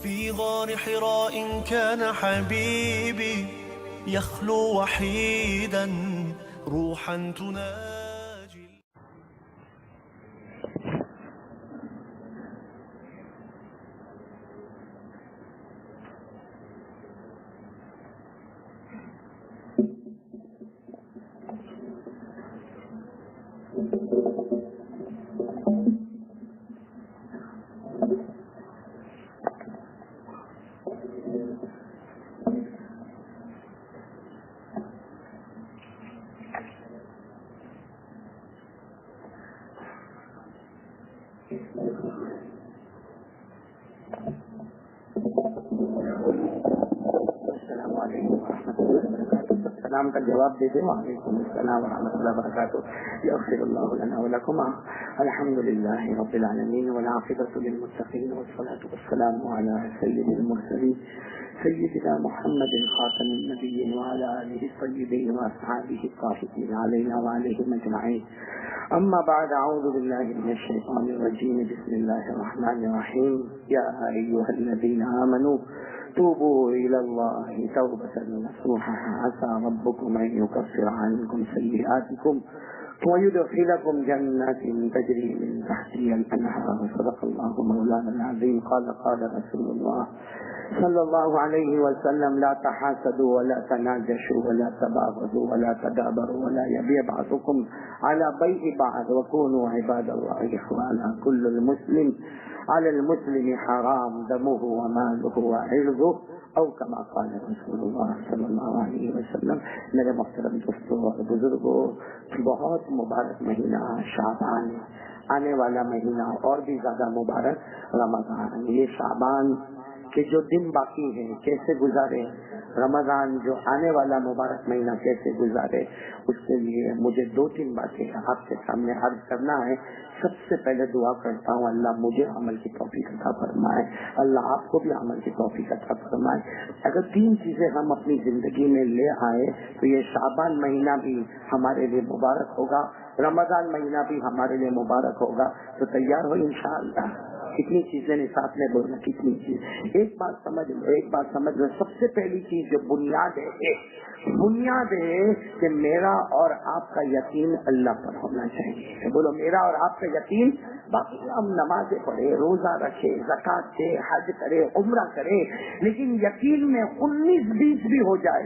في غار حراء كان حبيبي يخلو وحيدا روحا تناجي. السلام کا جواب دے دیں. وعلیکم السلام ورحمۃ اللہ وبرکاتہ. یغفر اللہ لنا ولکم. الحمد للہ رب العالمین والعاقبۃ للمتقین والصلاة والسلام علی سید المرسلین سیدنا محمد خاتم النبیین وعلی آلہ الطیبین واصحابہ الطاہرین علینا وعلیہم اجمعین. اما بعد اعوذ باللہ من الشیطان الرجیم. بسم اللہ الرحمن الرحیم. یا ایھا الذین آمنوا توبوا إلى الله توبة نصوحا عسى ربكم أن يكفر عنكم سيئاتكم ويدخلكم جنات تجري من تحتها الأنهار. صدق الله مولانا العظيم. قال رسول الله صلى الله عليه وسلم لا تحاسدوا ولا تناجشوا ولا تباغضوا ولا تدابروا ولا يبيع بعضكم على بيع بعض وكونوا عباد الله إخوانا. كل المسلم على المسلم حرام دمه وماله وعرضه او كما قال رسول اللہ صلی اللہ علیہ وسلم. میرے محترم دوستوں اور بزرگوں، بہت مبارک مہینہ شعبان، آنے والا مہینہ اور بھی زیادہ مبارک رمضان. یہ شعبان کے جو دن باقی ہیں کیسے گزارے، رمضان جو آنے والا مبارک مہینہ کیسے گزارے، اس کے لیے مجھے 2-3 باتیں آپ کے سامنے عرض کرنا ہے. سب سے پہلے دعا کرتا ہوں اللہ مجھے عمل کی توفیق عطا فرمائے، اللہ آپ کو بھی عمل کی توفیق عطا فرمائے. اگر 3 چیزیں ہم اپنی زندگی میں لے آئے تو یہ شعبان مہینہ بھی ہمارے لیے مبارک ہوگا، رمضان مہینہ بھی ہمارے لیے مبارک ہوگا. تو تیار ہو انشاءاللہ. کتنی چیزیں نے ساتھ میں بولنا، کتنی چیز. ایک بات سمجھ لو. سب سے پہلی چیز جو بنیاد ہے کہ میرا اور آپ کا یقین اللہ پر ہونا چاہیے. بولو میرا اور آپ کا یقین. باقی ہم نمازیں پڑھے، روزہ رکھے، زکات دے، حج کرے، عمرہ کرے، لیکن یقین میں 19-20 بھی ہو جائے،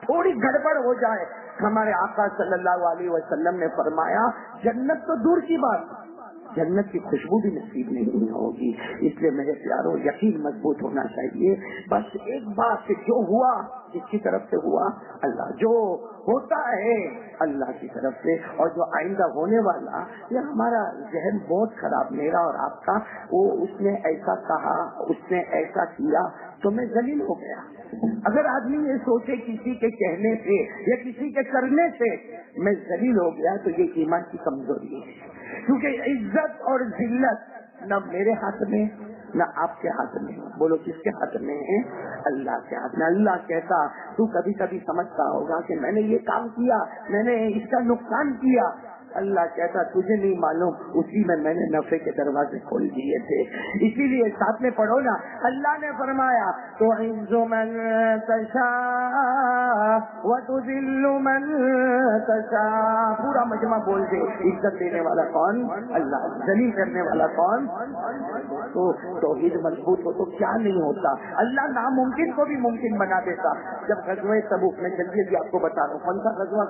تھوڑی گڑبڑ ہو جائے. ہمارے آقا صلی اللہ علیہ وسلم نے فرمایا جنت تو دور کی بات، جنت کی خوشبو بھی نصیب نہیں ہوگی. اس لیے میرے پیاروں یقین مضبوط ہونا چاہیے. بس ایک بات، جو ہوا کس کی طرف سے ہوا؟ اللہ. جو ہوتا ہے اللہ کی طرف سے، اور جو آئندہ ہونے والا، یہ ہمارا ذہن بہت خراب میرا اور آپ کا. وہ اس نے ایسا کہا، اس نے ایسا کیا تو میں ذلیل ہو گیا. اگر آدمی یہ سوچے کسی کے کہنے سے یا کسی کے کرنے سے میں ذلیل ہو گیا تو یہ ایمان کی کمزوری ہے. کیونکہ عزت اور ذلت نہ میرے ہاتھ میں نہ آپ کے ہاتھ میں. بولو کس کے ہاتھ میں ہے؟ اللہ کے ہاتھ میں. اللہ کہتا تو کبھی کبھی سمجھتا ہوگا کہ میں نے یہ کام کیا، میں نے اس کا نقصان کیا. اللہ کہتا تجھے نہیں معلوم، اسی میں نے نفع کے دروازے کھول دیے تھے. اسی لیے ساتھ میں پڑھو نا. اللہ نے فرمایا تعز من تشاء وتذل من تشاء. پورا مجمع بول دے. عزت دینے والا کون؟ اللہ. ذلیل کرنے والا کون؟ تو توحید مضبوط ہو تو کیا نہیں ہوتا. اللہ ناممکن کو بھی ممکن بنا دیتا. جب غزوہ تبوک میں جلدی آپ کو بتا دوں کون سا غزوہ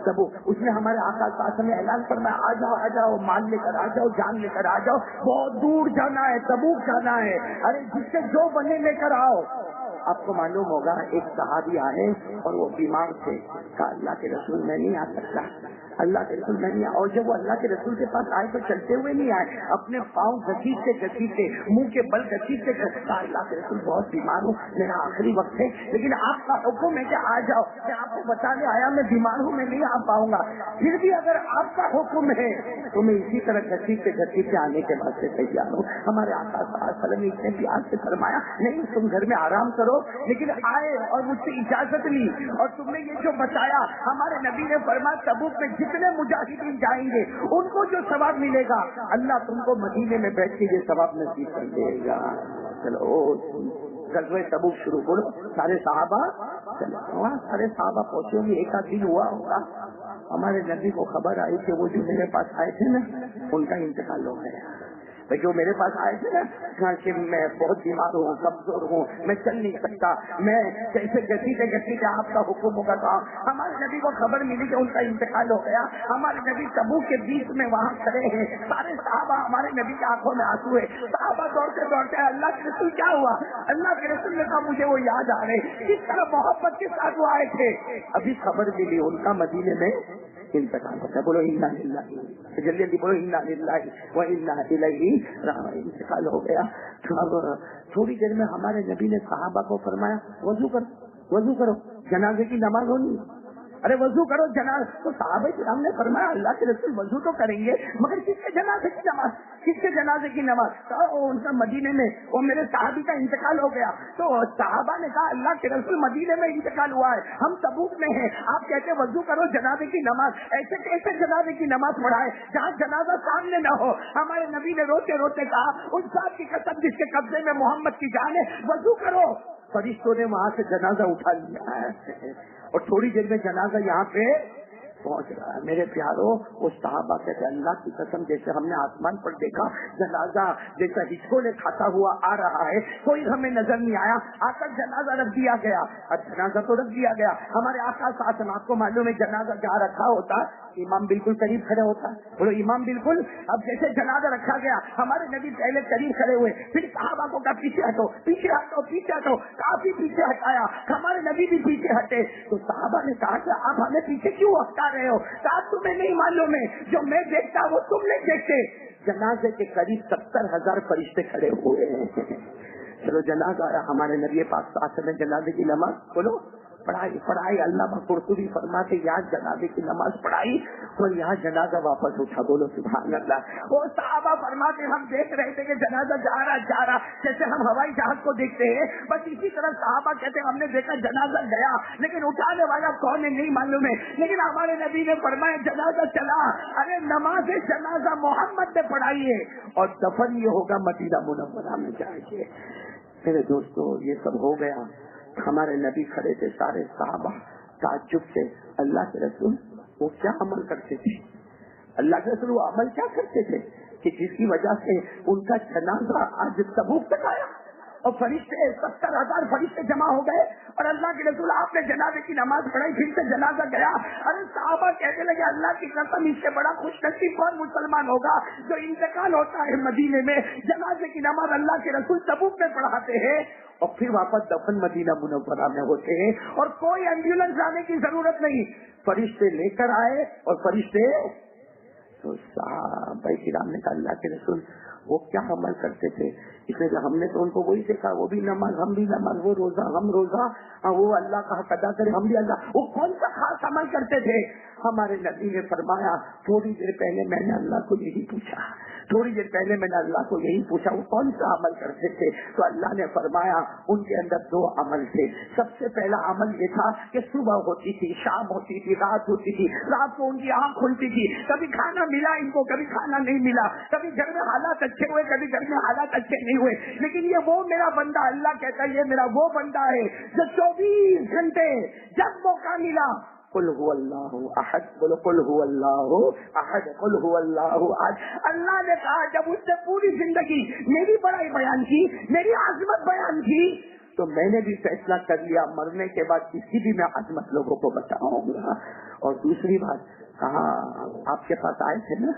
تبوک، اس میں ہمارے آقا صاحب نے اعلان فرمایا آ جاؤ مال لے کر آ جاؤ، جان لے کر آ جاؤ، بہت دور جانا ہے، تبوک جانا ہے. ارے جس سے جو بنے لے کر آؤ. آپ کو معلوم ہوگا ایک صحابی آئے اور وہ بیمار تھے. کہا اللہ کے رسول میں نہیں آ سکتا، اللہ کے رسول میں نہیں آ. اور جب وہ اللہ کے رسول کے پاس آئے تو چلتے ہوئے نہیں آئے، اپنے پاؤں گھسیٹتے منہ کے بل گھسیٹتے. کہا اللہ کے رسول بہت بیمار ہوں، میرا آخری وقت ہے، لیکن آپ کا حکم ہے کہ آ جاؤ. میں آپ کو بتانے آیا میں بیمار ہوں، میں نہیں آ پاؤں گا. پھر بھی اگر آپ کا حکم ہے تو میں اسی طرح گھسیٹتے آنے کے بعد سے تیار ہوں. ہمارے آقا صلی اللہ علیہ وسلم نے اتنے پیار سے فرمایا نہیں تم گھر میں آرام کرو، لیکن آئے اور مجھ سے اجازت لی اور تم نے یہ جو بتایا. ہمارے نبی نے فرمایا تبوک میں جتنے مجاہدین جائیں گے ان کو جو ثواب ملے گا اللہ تم کو مدینے میں بیٹھ کے یہ ثواب نصیب کر دے گا. چلو غزوہ تبوک شروع کرو، سارے صحابہ چلو وہاں سارے صحابہ پہنچے ہوں گے، ایک آدھ دن ہوا ہوگا، ہمارے نبی کو خبر آئی کہ وہ جو میرے پاس آئے تھے نا ان کا انتقال ہو گیا. جو میرے پاس آئے تھے نا کہ میں بہت بیمار ہوں، کمزور ہوں، میں چل نہیں سکتا، میں کیسے گھسیٹے آپ کا حکم ہوگا تھا. ہمارے نبی کو خبر ملی کہ ان کا انتقال ہو گیا. ہمارے نبی تبوک کے بیچ میں وہاں کھڑے ہیں، سارے صحابہ ہمارے نبی کی آنکھوں میں آنسو ہے. صحابہ دوڑتے اللہ کے رسول کیا ہوا؟ اللہ کے رسول نے کہا مجھے وہ یاد آ رہے کس طرح محبت کے ساتھ وہ آئے تھے. ابھی خبر ملی ان کا مدینے میں انتقال ہوتا ہے. بولو انا للہ، جلدی جلدی بولو انا للہ و انا الیہ راجعون. انتقال ہو گیا. اب تھوڑی دیر میں ہمارے نبی نے صحابہ کو فرمایا وضو کرو جنازے کی نماز ہونی. ارے وضو کرو جنازہ. تو صحابہ کرام نے فرمایا اللہ کے رسول وضو تو کریں گے مگر کس کے جنازے کی نماز؟ کس کے جنازے کی نماز؟ ان کا مدینے میں وہ میرے صحابی کا انتقال ہو گیا. تو صحابہ نے کہا اللہ کے رسول مدینے میں انتقال ہوا ہے، ہم تبوک میں ہیں، آپ کہتے وضو کرو جنازے کی نماز. ایسے کیسے جنازے کی نماز پڑھائے جہاں جنازہ سامنے نہ ہو؟ ہمارے نبی نے روتے روتے کہا اس ذات کی قسم جس کے قبضے میں محمد کی جان ہے وضو کرو. فرشتوں نے وہاں سے جنازہ اٹھا لیا ہے اور تھوڑی دیر میں جنازہ یہاں پہ پہنچ رہا ہے. میرے پیاروں اس صحابہ کہتے اللہ کی قسم جیسے ہم نے آسمان پر دیکھا جنازہ جیسا ہچکوں نے کھاتا ہوا آ رہا ہے، کوئی ہمیں نظر نہیں آیا. آ کر جنازہ رکھ دیا گیا. اب جنازہ تو رکھ دیا گیا. ہمارے آقا صلی اللہ علیہ وسلم آپ کو معلوم ہے جنازہ جہاں رکھا ہوتا امام بالکل قریب کھڑے ہوتا. بولو امام بالکل. اب جیسے جنازہ رکھا گیا ہمارے نبی پہلے قریب کھڑے ہوئے، پھر صحابہ کو کہا پیچھے ہٹو پیچھے ہٹو پیچھے ہٹو. کافی پیچھے ہٹایا، ہمارے نبی بھی پیچھے ہٹے. تو صحابہ نے کہا کہ آپ ہمیں پیچھے کیوں ہٹا رہے ہو؟ کہا تمہیں نہیں معلوم ہے جو میں دیکھتا وہ تم نہیں دیکھتے. جنازے کے قریب 70,000 فرشتے کھڑے ہوئے ہیں. چلو جنازہ آیا، ہمارے نبی پاک ساتھ میں جنازے کی نماز بولو پڑھائی. علامہ قرطبی فرماتے یہاں جنازے کی نماز پڑھائی اور یہاں جنازہ واپس اٹھا. بولو سبحان اللہ. وہ صحابہ فرماتے ہم دیکھ رہے تھے کہ جنازہ جا رہا جیسے ہم ہوائی جہاز کو دیکھتے ہیں، بس اسی طرح صحابہ کہتے ہیں ہم نے دیکھا جنازہ گیا لیکن اٹھانے والا کون ہے نہیں معلوم ہے. لیکن ہمارے نبی نے فرمایا جنازہ چلا. ارے نماز جنازہ محمد نے پڑھائی ہے اور دفن یہ ہوگا مدینہ منورہ میں جا کے. میرے دوستو یہ سب ہو گیا. ہمارے نبی کھڑے تھے، سارے صحابہ تعجب سے اللہ کے رسول وہ کیا عمل کرتے تھے؟ اللہ کے رسول وہ عمل کیا کرتے تھے کہ جس کی وجہ سے ان کا جنازہ آج تبوک تک آیا اور فرشتے 70,000 فرشتے جمع ہو گئے اور اللہ کے رسول آپ نے جنازے کی نماز پڑھائی، پھر سے جنازہ گیا. ارے صحابہ کہنے لگے اللہ کی قسم اس سے بڑا خوش نصیب کون مسلمان ہوگا جو انتقال ہوتا ہے مدینے میں جنازے کی نماز اللہ کے رسول تبوک میں پڑھاتے ہیں اور پھر واپس دفن مدینہ منورہ میں ہوتے ہیں اور کوئی ایمبولینس لانے کی ضرورت نہیں. فرشتے لے کر آئے اور فرشتے. تو صحابہ کرام نے کہا اللہ کے رسول وہ کیا عمل کرتے تھے؟ اس لیے ہم نے تو ان کو وہی دیکھا، وہ بھی نماز ہم بھی نماز، وہ روزہ ہم روزہ، وہ اللہ کا حق ادا کرے ہم بھی اللہ. وہ کون سا خاص عمل کرتے تھے؟ ہمارے نبی نے فرمایا تھوڑی دیر پہلے میں نے اللہ کو یہی پوچھا وہ کون سا عمل کرتے تھے؟ تو اللہ نے فرمایا ان کے اندر 2 عمل تھے. سب سے پہلا عمل یہ تھا کہ صبح ہوتی تھی، شام ہوتی تھی، رات ہوتی تھی، رات کو ان کی آنکھ کھلتی تھی، کبھی کھانا ملا ان کو کبھی کھانا نہیں ملا، کبھی گھر میں حالات اچھے ہوئے کبھی گھر میں حالات اچھے نہیں ہوئے، لیکن یہ وہ میرا بندہ، اللہ کہتا ہے یہ میرا وہ بندہ ہے جو 24 گھنٹے جب موقع ملا قل هو اللہ احد. بولو قل هو اللہ احد، قل هو اللہ احد. اللہ نے کہا جب اس نے پوری زندگی میری بڑائی بیان کی، میری عظمت بیان کی، تو میں نے بھی فیصلہ کر لیا مرنے کے بعد کسی بھی میں عظمت لوگوں کو بتاؤں گا. اور دوسری بات کہا آپ کے پاس آئے تھے نا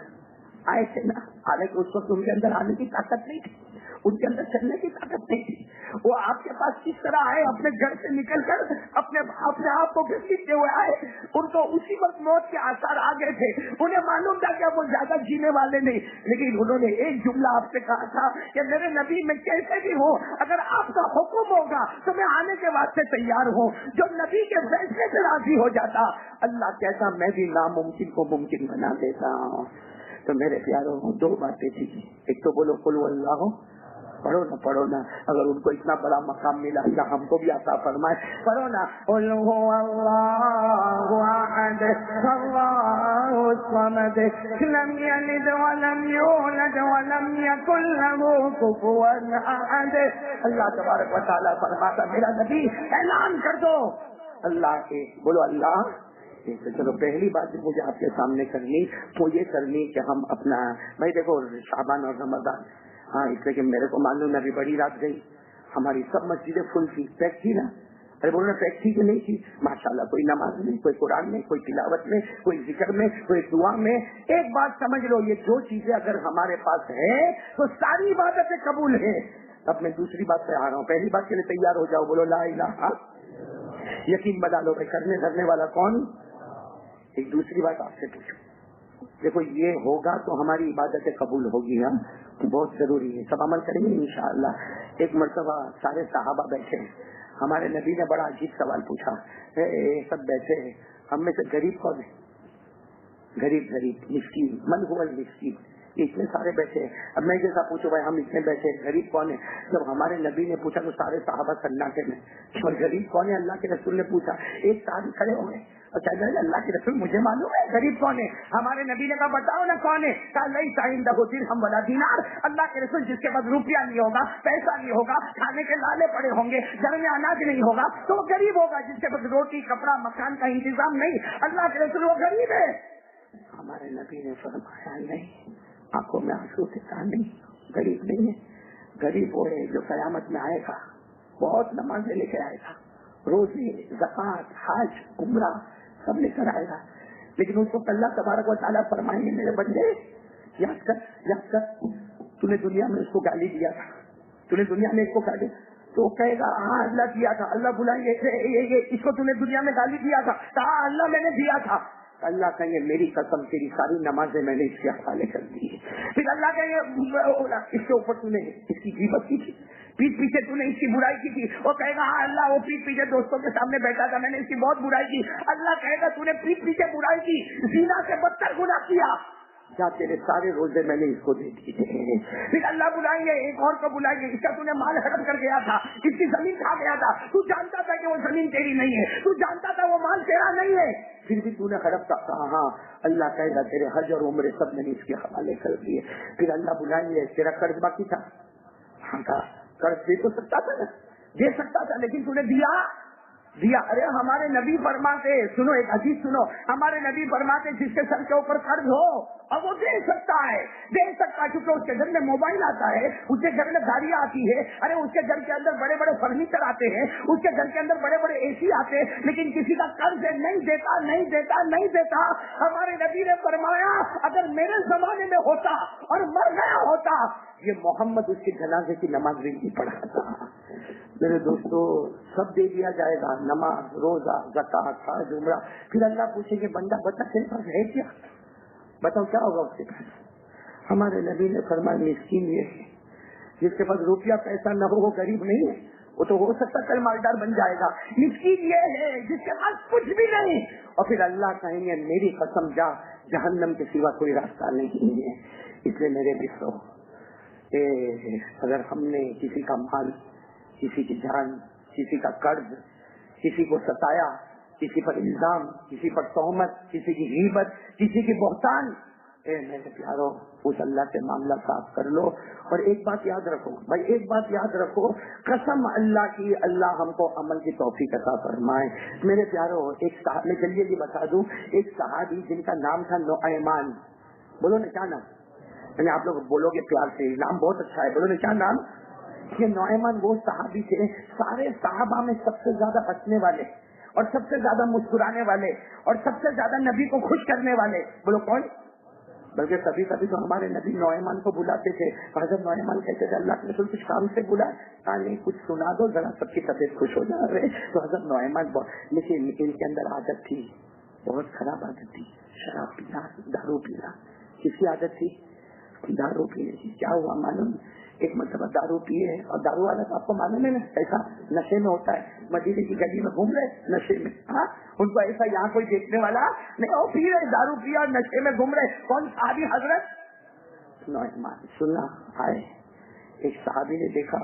حالانکہ اس وقت ان کے اندر آنے کی طاقت نہیں تھی، ان کے اندر چلنے کی طاقت نہیں تھی. وہ آپ کے پاس کس طرح آئے؟ اپنے گھر سے نکل کر اپنے آپ کو گھسیٹتے ہوئے آئے. ان کو اسی وقت موت کے آثار آ گئے تھے، انہیں معلوم تھا کہ وہ زیادہ جینے والے نہیں، لیکن انہوں نے ایک جملہ آپ سے کہا تھا کہ میرے نبی میں کیسے بھی ہوں اگر آپ کا حکم ہوگا تو میں آنے کے واسطے تیار ہوں. جو نبی کے فیصلے سے راضی ہو جاتا اللہ کہتا میں بھی ناممکن کو ممکن بنا دیتا ہوں. تو میرے پیاروں 2 باتیں تھی. ایک تو بولو قل اللہ پڑھو نا اگر ان کو اتنا بڑا مقام ملا اللہ ہم کو بھی عطا فرمائے. پڑھو نا قل هو اللہ احد اللہ الصمد لم یلد ولم یولد ولم یکن له کفوا احد. اللہ تبارک و تعالیٰ فرماتا میرا نبی اعلان کر دو اللہ کے, بولو اللہ. چلو پہلی بات مجھے آپ کے سامنے کرنی وہ یہ کرنی کہ ہم اپنا بھائی دیکھو شعبان اور رمضان, ہاں اس لیے کہ میرے کو معلوم ہے ابھی بڑی رات گئی, ہماری سب مسجدیں فل تھی, پیک تھی نا. ارے بول رہے پیک تھی کہ نہیں تھی؟ ماشاءاللہ کوئی نماز میں, کوئی قرآن میں, کوئی تلاوت میں, کوئی ذکر میں, کوئی دعا میں. ایک بات سمجھ لو, یہ دو چیزیں اگر ہمارے پاس ہے تو ساری عبادتیں قبول ہیں. اب میں دوسری بات پہ آ رہا ہوں. پہلی بات کے لیے تیار ہو جاؤ, بولو لا الہ. یقین بنا لو کہ کرنے دھرنے والا کون. ایک دوسری بات آپ سے پوچھو, دیکھو یہ ہوگا تو ہماری عبادتیں قبول ہوگی, ہم بہت ضروری ہے, سب عمل کریں گے انشاءاللہ. ایک مرتبہ سارے صحابہ بیٹھے, ہمارے نبی نے بڑا عجیب سوال پوچھا. سب بیٹھے ہیں, ہم میں سے غریب کون ہے؟ غریب مسکین, من هو المسکین. یہ اتنے سارے بیٹھے. اب میں جیسا پوچھو بھائی ہم اتنے بیٹھے, غریب کون ہے؟ جب ہمارے نبی نے پوچھا تو سارے صحابہ سناٹے میں, اور غریب کون ہے اللہ کے رسول نے پوچھا. ایک صحابی کھڑے ہو گئے اور کہتے ہیں اللہ کے رسول مجھے معلوم ہے غریب کون ہے. ہمارے نبی نے کہا بتاؤ نا کون ہے. کہا لیس عنده درہم ولا دینار, اللہ کے رسول جس کے پاس روپیہ نہیں ہوگا, پیسہ نہیں ہوگا, کھانے کے لالے پڑے ہوں گے, گھر میں اناج نہیں ہوگا تو وہ غریب ہوگا. جس کے پاس روٹی کپڑا مکان کا انتظام نہیں, اللہ کے رسول وہ غریب ہے. ہمارے نبی نے فرمایا نہیں, آنکھوں میں آنسو سے کہا نہیں, غریب نہیں ہے. غریب وہ ہے جو قیامت میں آئے گا, بہت نمازیں لے کے آئے گا, روزے, زکات, حج, عمرہ سب لے کر آئے گا, لیکن اس کو اللہ تبارک و تعالیٰ فرمائیں گے میرے بندے یاد کر تو نے دنیا میں اس کو گالی دیا تھا, تو نے دنیا میں اس کو گالی, تو کہے گا ہاں اللہ دیا تھا. اللہ بلائیں گے اس کو تو نے دنیا میں گالی دیا تھا, کہا اللہ میں نے دیا تھا. اللہ کہیں گے میری قسم تیری ساری نمازیں میں نے اس کے حوالے کر دی ہے. پھر اللہ کہیں گے اس کے اوپر تو نے اس کی غیبت کی تھی, پیٹ پیچھے تو نے اس کی برائی کی تھی. وہ کہے گا ہاں اللہ وہ پیٹ پیچھے دوستوں کے سامنے بیٹھا تھا, میں نے اس کی بہت برائی کی. اللہ کہے گا تو نے پیٹ پیچھے برائی کی, زنا سے بدتر گناہ کیا, جا تیرے سارے روزے میں نے اس کو دے دیے. پھر اللہ بلائیں گے, ایک اور کو بلائیں گے, اس کا تو نے مال ہڑپ کر گیا تھا, اس کی زمین کھا گیا تھا, تو جانتا تھا کہ وہ زمین تیری نہیں ہے, تو جانتا تھا وہ مال تیرا نہیں ہے, پھر بھی تو نے ہڑپ کہا. ہاں اللہ کہے گا تیرے حج اور عمرے سب میں نے اس کے حوالے کر دیے. پھر اللہ بلائیں گے تیرا قرض باقی تھا, ہاں کہا قرض دے تو سکتا تھا نا, دے سکتا تھا, لیکن تو نے دیا. ارے ہمارے نبی فرماتے, سنو ایک حدیث سنو, ہمارے نبی فرماتے جس کے سر کے اوپر قرض ہو اور وہ دے سکتا ہے کیونکہ اس کے گھر میں موبائل آتا ہے, اس کے گھر میں گاڑیاں آتی ہے, ارے اس کے گھر کے اندر بڑے بڑے فرنیچر آتے ہیں, اس کے گھر کے اندر بڑے بڑے اے سی آتے ہیں, لیکن کسی کا قرض نہیں دیتا. ہمارے نبی نے فرمایا اگر میرے زمانے میں ہوتا اور مر گیا ہوتا, یہ محمد اس کے جنازے کی نماز بھی نہیں پڑھاتا. میرے دوستو سب دے دیا جائے گا, نماز, روزہ, زکات, حج, عمرہ. پھر اللہ پوچھے کہ بندہ بتا تیرے پاس ہے کیا, بتاؤ کیا ہوگا اس کے پاس. ہمارے نبی نے فرمایا مسکین یہ ہے جس کے پاس روپیہ پیسہ نہ ہو, وہ غریب نہیں ہے, وہ تو ہو سکتا کل مالدار بن جائے گا. مسکین یہ ہے جس کے پاس کچھ بھی نہیں. اور پھر اللہ کہیں گے میری قسم جا, جہنم کے سوا کوئی راستہ نہیں ہے. اس لیے میرے بسو اگر ہم نے کسی کا مال, کسی کی جان, کسی کا قرض, کسی کو ستایا, کسی پر الزام, کسی پر تہمت, کسی کی غیبت, کسی کی بہتان, میرے پیارو اس اللہ سے معاملہ صاف کر لو. اور ایک بات یاد رکھو بھائی, ایک بات یاد رکھو, قسم اللہ کی, اللہ ہم کو عمل کی توفیق عطا فرمائے. میرے پیارو ایک میں جلدی جلدی بتا دوں, ایک صحابی جن کا نام تھا نعیمان, بولو نا کیا نام, یعنی آپ لوگ بولو گے پیار سے, نام بہت اچھا ہے, بولو نا کیا نام. یہ نعیمان وہ صحابی تھے, سارے صحابہ میں سب سے زیادہ ہنسنے والے اور سب سے زیادہ مسکرانے والے اور سب سے زیادہ نبی کو خوش کرنے والے. بولو کون. بلکہ کبھی کبھی تو ہمارے نبی نعیمان کو بلاتے تھے, حضرت نعیمان کہتے تھے اللہ کے رسول کچھ کام سے بلا, نہیں کچھ سنا دو ذرا, سب کی طبیعت خوش ہو جا رہے. تو حضرت نعیمان لیکن ان کے اندر عادت تھی, بہت خراب عادت تھی, شراب پینا, دارو پینا. کس کی عادت تھی؟ دارو پینے کی. کیا ہوا معلوم, ایک مرتبہ دارو پیے, اور دارو والا آپ کو معلوم ہے نا ایسا نشے میں ہوتا ہے, مدینے کی گلی میں گھوم رہے نشے میں, ہاں ان کو ایسا یہاں کوئی دیکھنے والا نہیں, وہ پی رہے, دارو پیا اور نشے میں گھوم رہے. کون صحابی؟ حضرت نعیمان. سننا آئے ایک صحابی نے دیکھا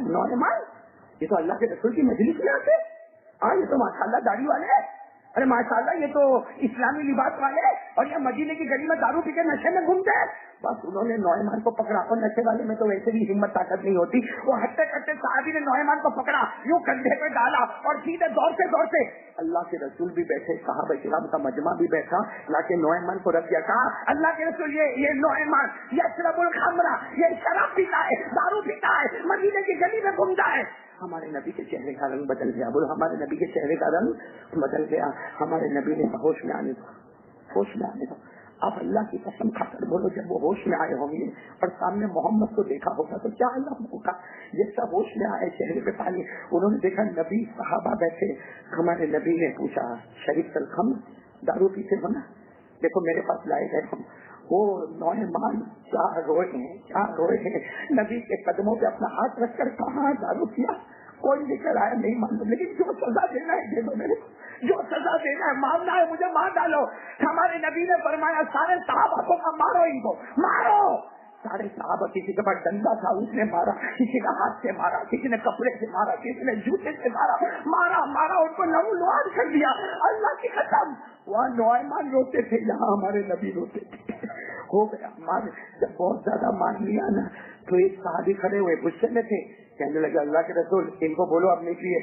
نوجوان یہ تو اللہ کے رسول کی مجلس میں آتے، یہ تو ماشاءاللہ داڑھی والے ہیں، ارے ماشاءاللہ یہ تو اسلامی لباس والے ہیں، اور یہ مدینے کی گلی میں دارو پی کے نشے میں گھومتے ہیں۔ بس انہوں نے نوجوان کو پکڑا، اور نشے والے میں تو ویسے بھی ہمت طاقت نہیں ہوتی، وہ ہٹتے کٹتے صحابی نے نوجوان کو پکڑا، یوں کندھے پہ ڈالا اور سیدھے دور سے اللہ کے رسول بھی بیٹھے، صحابہ کرام کا مجمع بھی بیٹھا، لا کے نوجوان کو رکھ دیا، کہا اللہ کے رسول یہ نوجوان یشرب الخمر، یہ شراب پیتا ہے، دارو پیتا ہے، مدینے کی گلی میں گھومتا ہے۔ ہمارے نبی کے چہرے کا رنگ بدل گیا، بولو ہمارے نبی کے چہرے کا رنگ بدل گیا، ہمارے نبی نے ہوش میں آنے دو۔ آپ اللہ کی قسم کھا کر بولو، جب وہ ہوش میں آئے ہوں گے اور سامنے محمد کو دیکھا ہوگا تو کیا اللہ ہوگا؟ یہ سب ہوش میں آئے، چہرے پہ پانی، انہوں نے دیکھا نبی صحابہ بیٹھے، ہمارے نبی نے پوچھا شریف الخمر، دارو پیتے ہو نا؟ دیکھو میرے پاس لائے گئے ہم، وہ نوجوان کیا روئے ہیں، نبی کے قدموں پہ اپنا ہاتھ رکھ کر کہاں دارو کیا، کوئی لے کر آیا نہیں معلوم، لیکن جو سزا دینا ہے دے دو، میرے کو جو سزا دینا ہے، مارنا ہے مجھے مار ڈالو۔ ہمارے نبی نے فرمایا سارے صحابہ کو مارو، ان کو مارو۔ سارے صحابہ، کسی کے پاس ڈنڈا تھا اس نے مارا، کسی کا ہاتھ سے مارا، کسی نے کپڑے سے مارا، کسی نے جوتے سے مارا، ان کو لہو لہان کر دیا۔ اللہ کی قسم وہاں نوجوان روتے تھے، یہاں ہمارے نبی روتے تھے۔ ہو گیا ہمارے، جب بہت زیادہ مان لیا نا تو ایک صحابی کھڑے ہوئے غصے میں تھے، کہنے لگے اللہ کے رسول ان کو بولو اب نہیں پیے،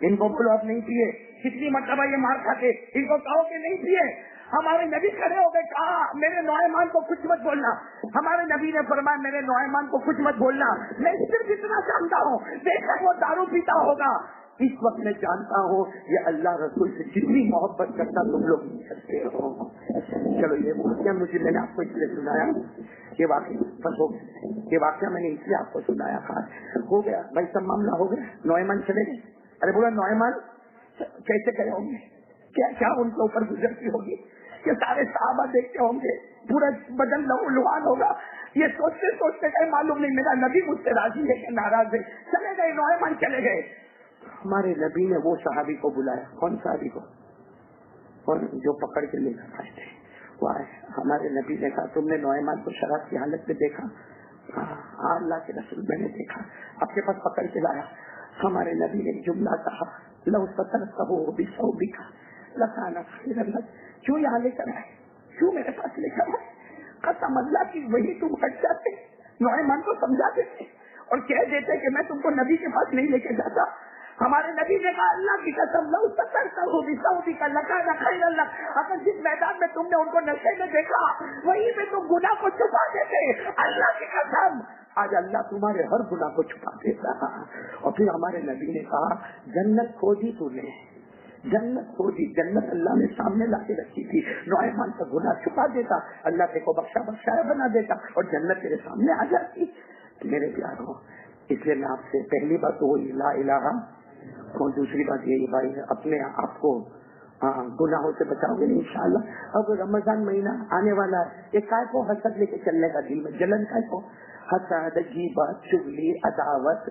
ان کو بولو اب نہیں پیے، کتنی مرتبہ یہ مار کھاتے، ان کو کہو کہ نہیں پیے۔ ہمارے نبی کھڑے ہو گئے، کہا میرے نوجوان کو کچھ مت بولنا۔ ہمارے نبی نے فرمایا میرے نوجوان کو کچھ مت بولنا، میں صرف اتنا جانتا ہوں بے شک وہ دارو پیتا ہوگا۔ اس وقت میں جانتا ہوں یہ اللہ رسول سے جتنی محبت کرتا تم لوگ نہیں کرتے ہو۔ چلو یہ واقعہ میں نے آپ کو اس لیے سنایا، یہ واقعہ میں نے اس لیے آپ کو سنایا، خاص ہو گیا بھائی، سب معاملہ ہو گیا، نوجوان چلے گئے۔ ارے بولا نوجوان کیسے گئے ہوں گے، کیا ان کے اوپر گزرتی ہوگی، کہ سارے صحابہ دیکھتے ہوں گے، پورا بدن لہو لہان ہوگا، یہ سوچتے گئے معلوم نہیں میرا نبی مجھ سے راضی ہے کہ ناراض ہے، چلے گئے نوجوان چلے گئے۔ ہمارے نبی نے وہ صحابی کو بلایا، کون صحابی کو؟ اور جو پکڑ کے لے کر آئے تھے وہ آئے، ہمارے نبی نے کہا تم نے نوجوان کو شراب کی حالت میں دیکھا؟ ہاں اللہ کے رسول میں نے دیکھا، آپ کے پاس پکڑ کے لایا۔ ہمارے نبی نے جملہ کہا لو سترتہ بثوبک لکان خیرا لک، کیوں یہاں لے کر آئے، کیوں میرے پاس لے کر آئے؟ قسم اللہ کی وہی تم ہٹ جاتے، نوجوان کو سمجھا دیتے اور کہہ دیتے کہ میں تم کو نبی کے پاس نہیں لے کے جاتا۔ ہمارے نبی نے کہا اللہ کی قسم لو سترتہ بثوبک لکان خیرا لک، اگر جس میدان میں تم نے ان کو نشے میں دیکھا وہیں پہ تم گناہ کو چھپا دیتے، اللہ کی قسم آج اللہ تمہارے ہر گناہ کو چھپا دیتا۔ اور پھر ہمارے نبی نے کہا جنت کھوجی تو نے، جنت کھوجی، جنت اللہ نے سامنے لا کے رکھی تھی، نوجوان کا گناہ چھپا دیتا، اللہ تیرے کو بخشا بنا دیتا اور جنت تیرے سامنے آ جاتی۔ میرے پیاروں، اس لیے میں آپ سے پہلی بات تو وہی لا الہ، اور دوسری بات یہی بھائی اپنے آپ کو گناہوں سے بچاؤ گے انشاءاللہ۔ اب رمضان مہینہ آنے والا ہے، یہ کائے کو حسد لے کے چلنے کا دل میں جلن کائے کو، حسد، غیبت، چغلی، عداوت،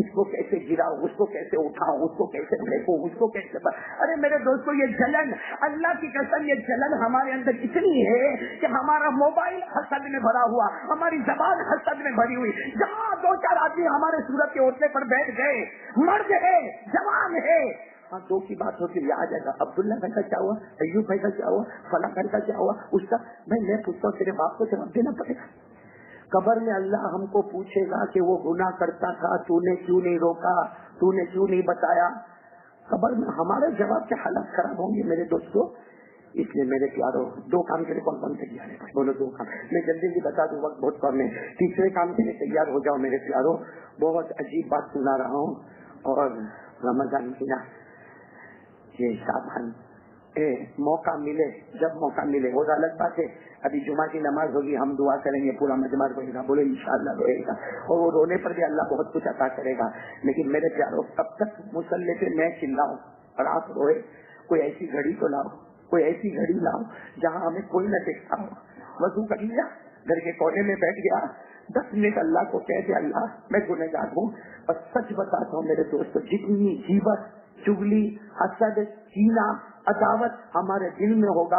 اس کو کیسے گراؤ، اس کو کیسے اٹھاؤ، اس کو کیسے پھینکو، اس کو کیسے ارے میرے دوستوں یہ جلن، اللہ کی قسم یہ جلن ہمارے اندر اتنی ہے کہ ہمارا موبائل حسد میں بھرا ہوا، ہماری زبان حسد میں بھری ہوئی، جہاں دو چار آدمی ہمارے صورت کے اوٹلے پر بیٹھ گئے، مرد ہے جوان ہے، ہاں دو کی بات ہوتی ہے، آ جائے گا عبداللہ بھائی کا کیا ہوا، ایوب بھائی کا کیا ہوا، فلاں بھائی کا کیا ہوا، اس کا بھائی میں پوچھتا ہوں تیرے باپ کو جواب دینا پڑے گا۔ قبر میں اللہ ہم کو پوچھے گا کہ وہ گناہ کرتا تھا، تو نے کیوں نہیں روکا، تو نے کیوں نہیں بتایا، قبر میں ہمارے جواب کے حالات خراب ہوں گے میرے دوستوں۔ اس لیے میرے پیاروں دو کام کے لیے کون کون تیار ہے بولو؟ دو کام میں جلدی جلدی بتا دوں، وقت بہت کم ہے۔ تیسرے کام کے لیے تیار ہو جاؤ میرے پیاروں، بہت عجیب بات سنا رہا ہوں، اور رمضان مہینہ یہ شعبان موقع ملے، جب موقع ملے وہ الگ بات ہے، ابھی جمعہ کی نماز ہوگی، ہم دعا کریں گے، پورا مجمع روئے گا، بولے انشاءاللہ روئے گا، اور وہ رونے پر بھی اللہ بہت کچھ عطا کرے گا۔ لیکن میرے پیاروں تب تک مصلی پہ میں چلاؤں اور آپ روئے، کوئی ایسی گھڑی تو لاؤ، کوئی ایسی گھڑی لاؤ جہاں ہمیں کوئی نہ دیکھتا ہو، وضو کر لیا، گھر کے کونے میں بیٹھ گیا، 10 منٹ اللہ کو کہہ دے اللہ میں گنہگار ہوں، اور سچ بتاتا ہوں میرے دوستوں جتنی غیبت، چغلی، حسد، کینہ، عداوت ہمارے دل میں ہوگا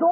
2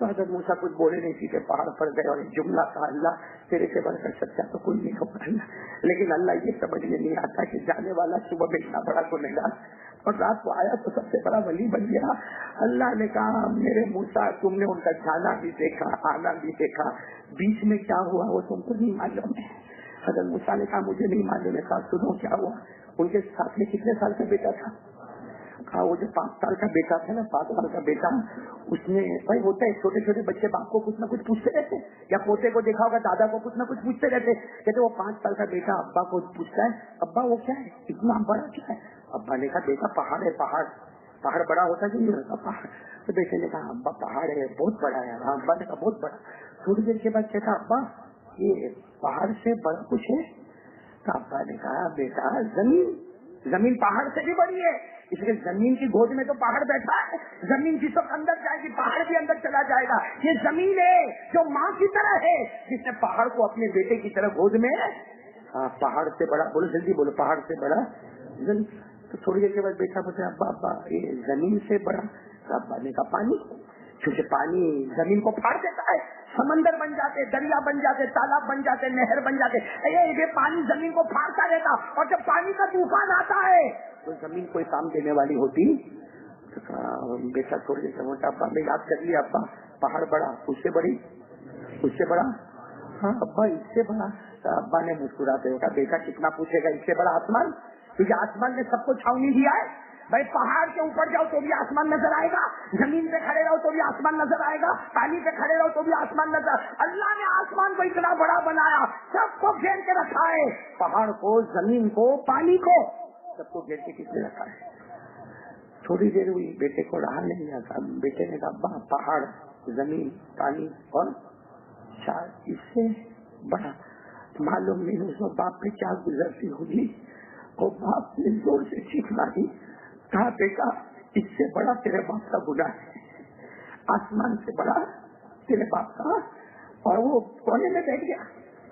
تو حضرت موسیٰ کچھ بولے نہیں، سیدھے پہاڑ پر گئے اور ایک جملہ کہا، اللہ تیرے سے بڑھ کر سچا تو کوئی نہیں ہوگا اللہ. لیکن اللہ یہ سمجھ میں نہیں آتا کہ جانے والا صبح میں اتنا بڑا گنہگار اور رات کو آیا تو سب سے بڑا ولی بن گیا. اللہ نے کہا میرے موسیٰ تم نے ان کا جانا بھی دیکھا آنا بھی دیکھا، بیچ میں کیا ہوا وہ تم کو نہیں معلوم ہے. حضرت موسیٰ نے کہا مجھے نہیں معلوم ہے. کہا سنو کیا ہوا. ان کے ساتھ میں کتنے سال کا بیٹا تھا؟ کہا وہ جو 5 سال کا بیٹا تھا نا، 5 سال کا بیٹا، اس نے بھائی ہوتا ہے چھوٹے چھوٹے بچے باپ کو کچھ نہ کچھ پوچھتے رہتے، یا پوتے کو دیکھا ہوگا دادا کو کچھ نہ کچھ پوچھتے رہتے. کہتے وہ 5 سال کا بیٹا ابا کو پوچھتا ہے ابا وہ کیا ہے اتنا بڑا کیا ہے؟ ابا نے کہا بیٹا پہاڑ ہے. پہاڑ بڑا ہوتا کہ نہیں ہوتا پہاڑ؟ تو بیٹے نے کہا ابا پہاڑ ہے بہت بڑا ہے. ابا نے کہا بہت بڑا. تھوڑی دیر کے بعد کہتا ابا یہ پہاڑ سے بڑا کچھ ہے؟ تو ابا نے کہا بیٹا زمین پہاڑ سے بھی بڑی ہے، اس لیے زمین کی گود میں تو پہاڑ بیٹھا ہے. زمین جس وقت اندر جائے گی پہاڑ بھی اندر چلا جائے گا. یہ زمین ہے جو ماں کی طرح ہے، جس نے پہاڑ کو اپنے بیٹے کی طرح گود میں. پہاڑ سے بڑا، بولو جلدی بولو، پہاڑ سے بڑا. تو تھوڑی دیر کے بعد بیٹا بولتے ابا یہ زمین سے بڑا. ابا نے کہا پانی، کیونکہ پانی زمین کو پھاڑ دیتا ہے، سمندر بن جاتے، دریا بن جاتے، تالاب بن جاتے، نہر بن جاتے. یہ پانی زمین کو پھاڑتا رہتا، اور جب پانی کا طوفان آتا ہے تو زمین کوئی کام دینے والی ہوتی. بیٹا تھوڑی دیر سے بولتا ابا میں یاد کر لیا ابا پہاڑ بڑا، اس سے بڑی، اس سے بڑا. ہاں ابا اس سے بڑا. تو ابا نے مسکراتے ہوگا بیٹا کتنا پوچھے گا، اس سے بڑا آسمان، کیونکہ آسمان نے سب کو چھاؤنی دیا ہے. بھائی پہاڑ کے اوپر جاؤ تو بھی آسمان نظر آئے گا، زمین پہ کھڑے رہو تو بھی آسمان نظر آئے گا، پانی پہ کھڑے رہو تو بھی آسمان نظر. اللہ نے آسمان کو اتنا بڑا بنایا، سب کو گھیر کے رکھا ہے، پہاڑ کو، زمین کو، پانی کو، سب کو گھیر کے کس نے رکھا ہے. تھوڑی دیر ہوئی بیٹے کو رہا نہیں آتا. بیٹے نے کہا ابا پہاڑ، زمین، پانی اور شاید اس سے بڑا. معلوم نہیں اس کو باپ پہ کیا گزرتی ہوگی. اور باپ نے زور سے چیخ ماری، کہا بیٹا اس سے بڑا تیرے باپ کا گناہ ہے، آسمان سے بڑا تیرے باپ کا. اور وہ کونے میں بیٹھ گیا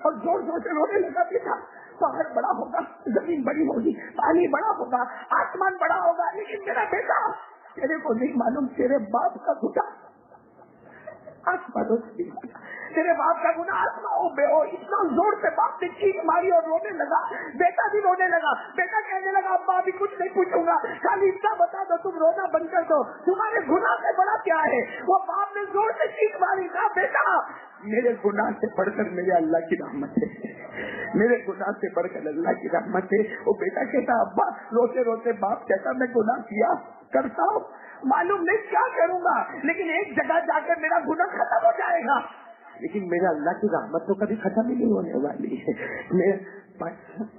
اور زور زور سے رونے لگا. بیٹا پہاڑ بڑا ہوگا، زمین بڑی ہوگی، پانی بڑا ہوگا، آسمان بڑا ہوگا، لیکن میرا بیٹا تیرے کو نہیں معلوم تیرے باپ کا گناہ آسمانوں سے تیرے باپ کا گناہ آسمانوں بے ہو. اتنا زور سے باپ نے چیخ ماری اور رونے لگا. بیٹا بھی رونے لگا. بیٹا کہنے لگا ابا ابھی کچھ نہیں پوچھوں گا، خالی اتنا بتا دو تم رونا بند کر دو، تمہارے گناہ سے بڑا کیا ہے. وہ باپ نے زور سے چیخ ماری. کہا بیٹا میرے گناہ سے بڑھ کر میرے اللہ کی رحمت ہے، میرے گناہ سے بڑھ کر اللہ کی رحمت ہے. وہ بیٹا کہتا ابا روتے روتے باپ کہتا میں گناہ کیا کرتا ہوں، معلوم نہیں کیا کروں گا، لیکن ایک جگہ جا کر میرا گناہ ختم ہو جائے گا، لیکن میرا اللہ کی رحمت تو کبھی ختم ہی نہیں ہونے والی ہے.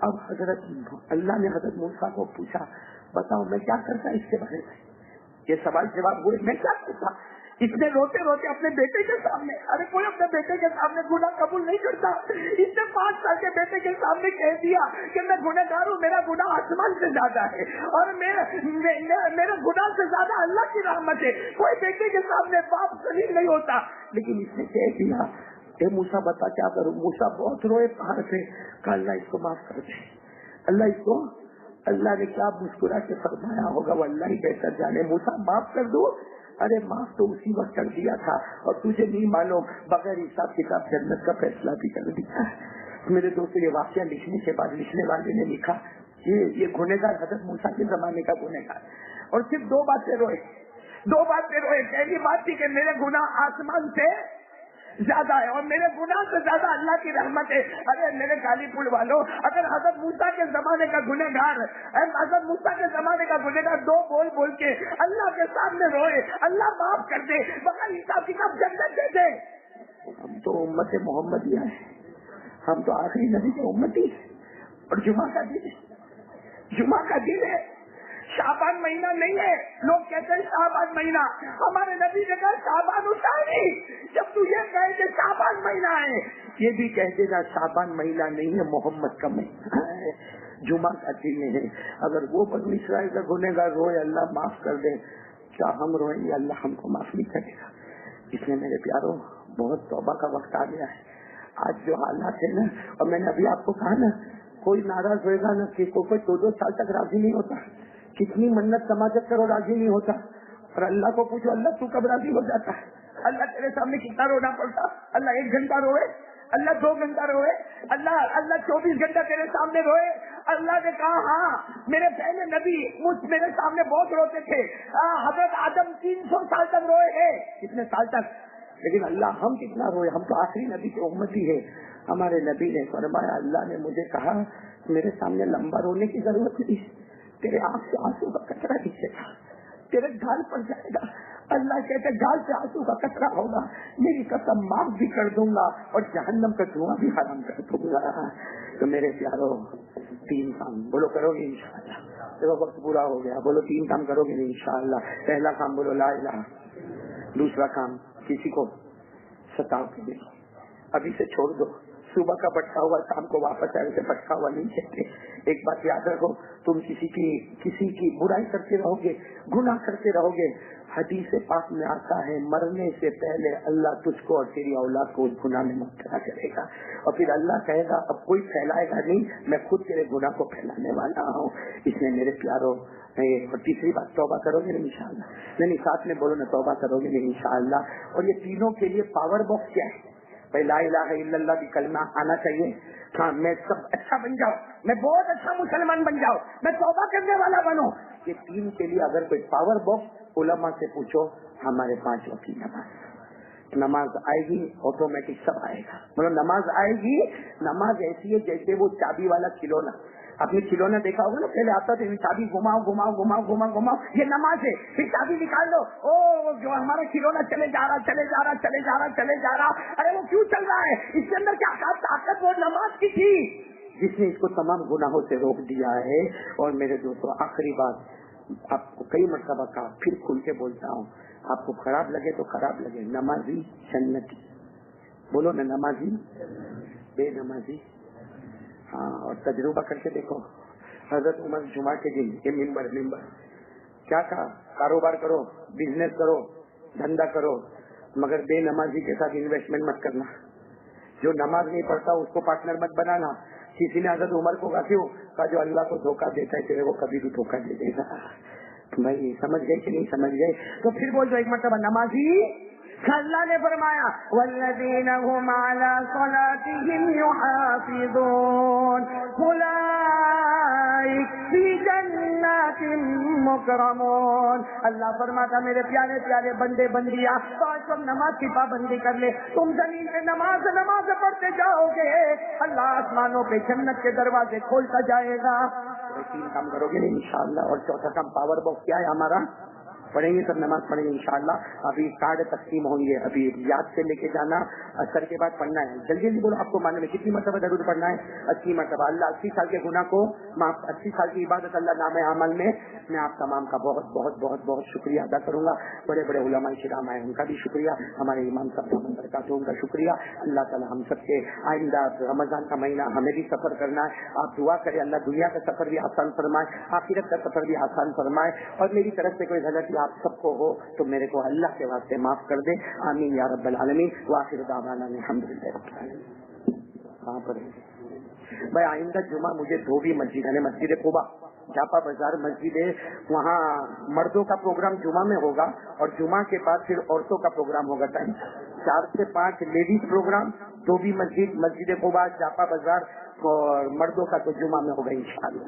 اب حضرت اللہ نے حضرت موسیٰ کو پوچھا بتاؤ میں کیا کرتا اس کے بارے میں. یہ سوال جواب ہوئے میں کیا کرتا. اس نے روتے روتے اپنے بیٹے کے سامنے، ارے کوئی اپنے بیٹے کے سامنے گناہ قبول نہیں کرتا. اس نے 5 سال کے بیٹے کے سامنے کہہ دیا کہ میں گنہگار ہوں، میرا گناہ آسمان سے زیادہ ہے اور میرا گناہ سے زیادہ اللہ کی رحمت ہے. کوئی بیٹے کے سامنے باپ ذلیل نہیں ہوتا، لیکن اس نے کہہ دیا اے موسیٰ بتا کیا کروں. موسیٰ بہت روئے پہاڑ سے. کہا اللہ اس کو معاف کر دے. اللہ اس کو، اللہ نے کیا مسکرا کے فرمایا ہوگا وہ اللہ ہی بہتر جانے. موسیٰ معاف کر دو. ارے معاف تو اسی وقت کر دیا تھا اور تجھے نہیں معلوم بغیر حساب کتاب جنت کا فیصلہ بھی کر دیا. میرے دوست یہ واقعہ لکھنے کے بعد لکھنے والے نے لکھا یہ گنہگار حضرت موسیٰ کے زمانے کا گنہگار، اور صرف 2 باتیں روئے. 2 باتیں روئے. پہلی بات تھی کہ میرے گناہ آسمان سے زیادہ ہے اور میرے گناہ سے زیادہ اللہ کی رحمت ہے. ارے میرے کالی پور والوں، اگر حضرت موسیٰ کے زمانے کا گنہگار، حضرت موسیٰ کے زمانے کا گنہگار 2 بول بول کے اللہ کے سامنے روئے اللہ معاف کر دے، بغیر حساب کتاب جنت دے دے. ہم تو امت محمدیہ ہیں، ہم تو آخری نبی کے امتی ہیں. اور جمعہ کا دن ہے، جمعہ کا دن ہے، شعبان مہینہ نہیں ہے. لوگ کہتے ہیں شعبان مہینہ، ہمارے نبی نے کہا شعبان اتاری. جب تو یہ کہے کہ شعبان مہینہ ہے، یہ بھی کہہ دینا شعبان مہینہ نہیں ہے، محمد کا مہینہ ہے، جمعہ کا دن ہے. اگر وہ بنو اسرائیل کا گنہگار روئے اللہ معاف کر دے، کیا ہم روئیں گے اللہ ہم کو معاف نہیں کرے گا. اس لیے میرے پیاروں بہت توبہ کا وقت آ گیا ہے. آج جو حالات ہے نا، اور میں نے ابھی آپ کو کہا نا کوئی ناراض ہوئے گا نا کہ کوئی 2 سال تک راضی نہیں ہوتا. کتنی منت سماجت کرو راضی نہیں ہوتا. اور اللہ کو پوچھو اللہ تو کب راضی ہو جاتا ہے. اللہ تیرے سامنے کتنا رونا پڑتا؟ اللہ 1 گھنٹہ روئے؟ اللہ 2 گھنٹہ روئے؟ اللہ 24 گھنٹہ تیرے سامنے روئے؟ اللہ نے کہا ہاں میرے پہلے نبی میرے سامنے بہت روتے تھے، حضرت آدم 300 سال تک روئے ہیں، کتنے سال تک؟ لیکن اللہ ہم کتنا روئے؟ ہم تو آخری نبی کے امتی ہے۔ ہمارے نبی نے فرمایا اللہ نے مجھے کہا میرے سامنے لمبا رونے کی ضرورت نہیں، تیرے آنکھ سے آنسو کا قطرہ نیچے گا، تیرے گال پر جائے گا۔ اللہ کہتے گال سے آنسو کا قطرہ ہوگا، میری قسم معاف بھی کر دوں گا اور جہنم کا دھواں بھی حرام کر دوں گا۔ تو میرے پیارو 3 کام بولو کرو گے انشاءاللہ؟ دیکھو وقت پورا ہو گیا، بولو 3 کام کرو گے انشاءاللہ؟ پہلا کام بولو لا الہ، دوسرا کام کسی کو ستاؤ کے دے، ابھی سے چھوڑ دو، صبح کا بٹکا ہوا شام کو واپس آئے سے بٹکا ہوا نہیں کہتے۔ ایک بات یاد رکھو، تم کسی کی برائی کرتے رہو گے، گناہ کرتے رہو گے، حدیث پاک میں آتا ہے مرنے سے پہلے اللہ تجھ کو اور تیری اولاد کو اس گناہ میں مبتلا کرے گا، اور پھر اللہ کہے گا اب کوئی پھیلائے گا نہیں، میں خود تیرے گناہ کو پھیلانے والا ہوں۔ اس لیے میرے پیارو، اور تیسری بات توبہ کرو گے انشاءاللہ؟ نہیں ساتھ میں بولو نا، توبہ کرو گے انشاءاللہ؟ اور یہ تینوں کے لیے پاور باکس کیا ہے؟ بھائی لا الہ الا اللہ بھی کلمہ آنا چاہیے، ہاں میں سب اچھا بن جاؤں، میں بہت اچھا مسلمان بن جاؤں، میں توبہ کرنے والا بنوں۔ یہ 3 کے لیے اگر کوئی پاور باکس، علماء سے پوچھو، ہمارے 5 وقت کی نماز آئے گی، آٹومیٹک سب آئے گا۔ مطلب نماز آئے گی، نماز ایسی ہے جیسے وہ چابی والا کھلونا، اپنی کھلونا دیکھا ہوگا نا، پہلے آتا تھا چابی گھماؤ گھماؤ گھماؤ گھماؤ گھماؤ، یہ نماز ہے، پھر چابی نکال دو، او جو ہمارا کھلونا چلے جا رہا چلے جا رہا چلے جا رہا چلے جا رہا، ارے وہ کیوں چل رہا ہے؟ اس کے اندر کیا طاقت وہ نماز کی تھی جس نے اس کو تمام گناہوں سے روک دیا ہے۔ اور میرے دوستوں آخری بات آپ کو کئی مرتبہ کہا، پھر کھل کے بولتا ہوں، آپ کو خراب لگے تو خراب لگے، نمازی جنتی، بولو نا نمازی بے نمازی، ہاں۔ اور تجربہ کر کے دیکھو، حضرت عمر جمعہ کے دن یہ ممبر کیا کہا؟ کاروبار کرو، بزنس کرو، دھندا کرو، مگر بے نمازی کے ساتھ انویسٹمنٹ مت کرنا، جو نماز نہیں پڑھتا اس کو پارٹنر مت بنانا۔ کسی نے حضرت عمر کو کہا جو اللہ کو دھوکہ دیتا ہے تیرے کو کبھی بھی دھوکہ دے دے گا۔ بھائی سمجھ گئے کہ نہیں سمجھ گئے؟ تو پھر بول دو ایک مرتبہ نمازی، اللہ نے فرمایا والذین هم علی صلاتهم یحافظون اولئک فی جنات مکرمون۔ اللہ فرماتا میرے پیارے پیارے بندے بندیاں، تو آج تم نماز کی پابندی کر لے، تم زمین پہ نماز پڑھتے جاؤ گے، اللہ آسمانوں پہ جنت کے دروازے کھولتا جائے گا۔ 3 کام کرو گے انشاءاللہ۔ اور چوتھا کام پاور باکس کیا ہے ہمارا؟ پڑھیں گے، سب نماز پڑھیں گے انشاءاللہ۔ ابھی کارڈ تقسیم ہوں گے، ابھی یاد سے لے کے جانا، اثر کے بعد پڑھنا ہے، جلدی جلدی بولو، آپ کو معلوم ہے کتنی مرتبہ ضرور پڑھنا ہے؟ 80 مرتبہ۔ اللہ 80 سال کے گناہ کو معاف، 80 سال کی عبادت اللہ نام عمل میں میں آپ تمام کا بہت بہت بہت بہت شکریہ ادا کروں گا۔ بڑے بڑے علماء کرام آئے، ان کا بھی شکریہ، ہمارے امام صاحب برکاتہ ان کا شکریہ۔ اللہ تعالیٰ ہم سب کے آئندہ رمضان کا مہینہ ہمیں بھی سفر کرنا ہے، آپ دعا کریں اللہ دنیا کا سفر بھی آسان فرمائے، آخرت کا سفر بھی آسان فرمائے، اور میری طرف سے کوئی غلطی آپ سب کو ہو تو میرے کو اللہ کے واسطے معاف کر دے، آمین یا رب العالمین۔ وآخر دعوانا الحمدللہ رب العالمین۔ کہاں پر ہے بھائی؟ آئندہ جمعہ مجھے دھوبی مسجد یعنی مسجد قباء جاپا بازار مسجد ہے، وہاں مردوں کا پروگرام جمعہ میں ہوگا، اور جمعہ کے بعد پھر عورتوں کا پروگرام ہوگا، ٹائم 4 سے 5 لیڈیز پروگرام، دھوبی مسجد قباء جاپا بازار، اور مردوں کا تو جمعہ میں ہوگا انشاءاللہ۔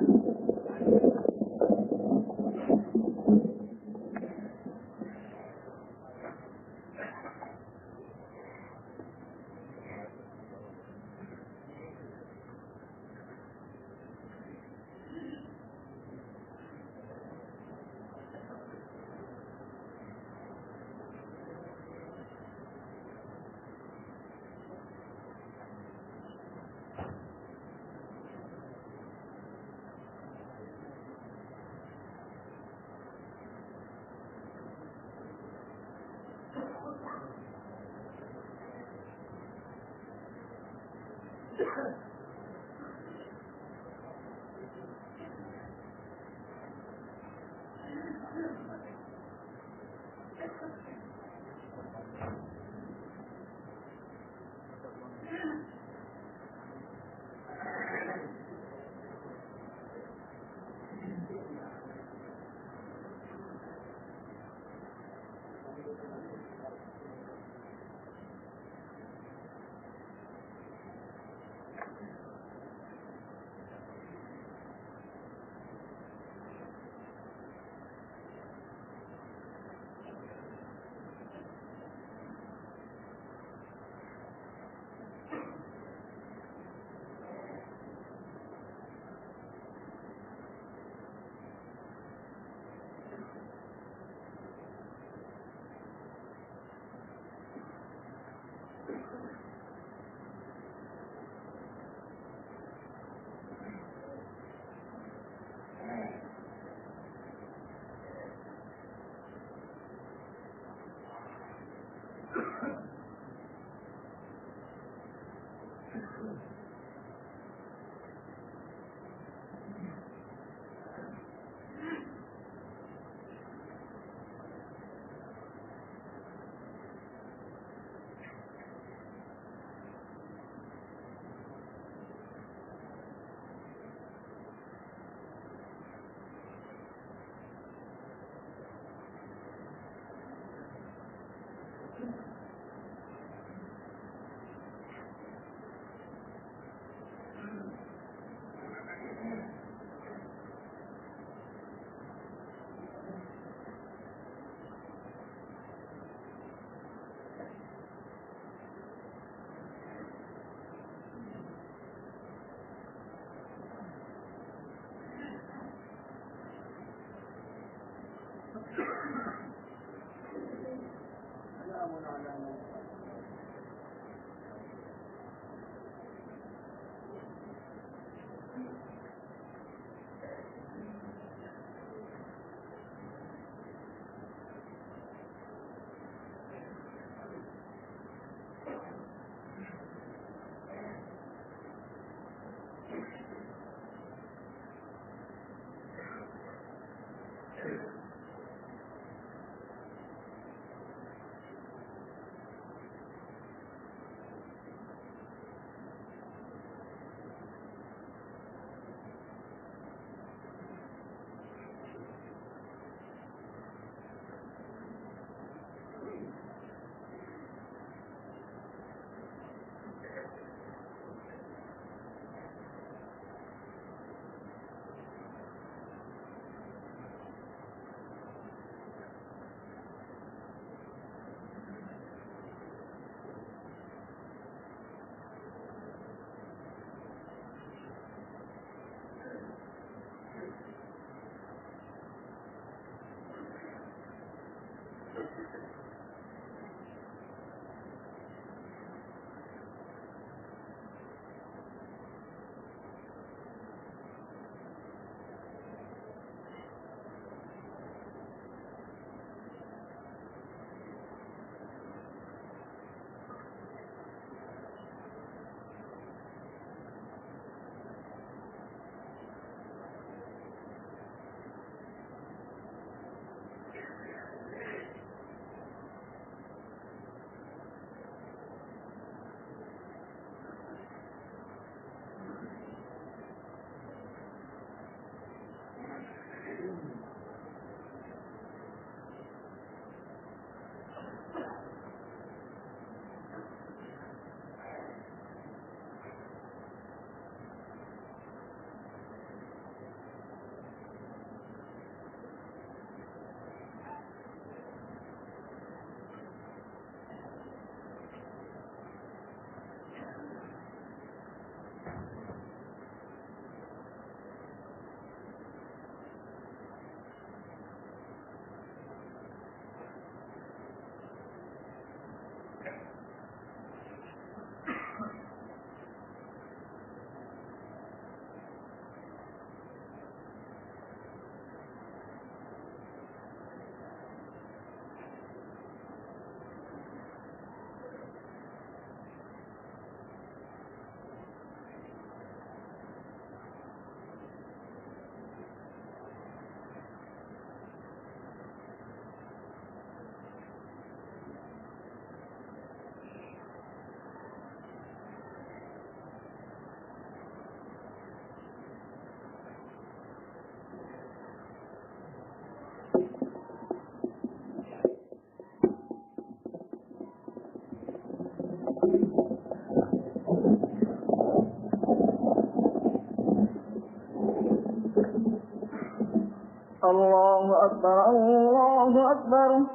الله أكبر الله أكبر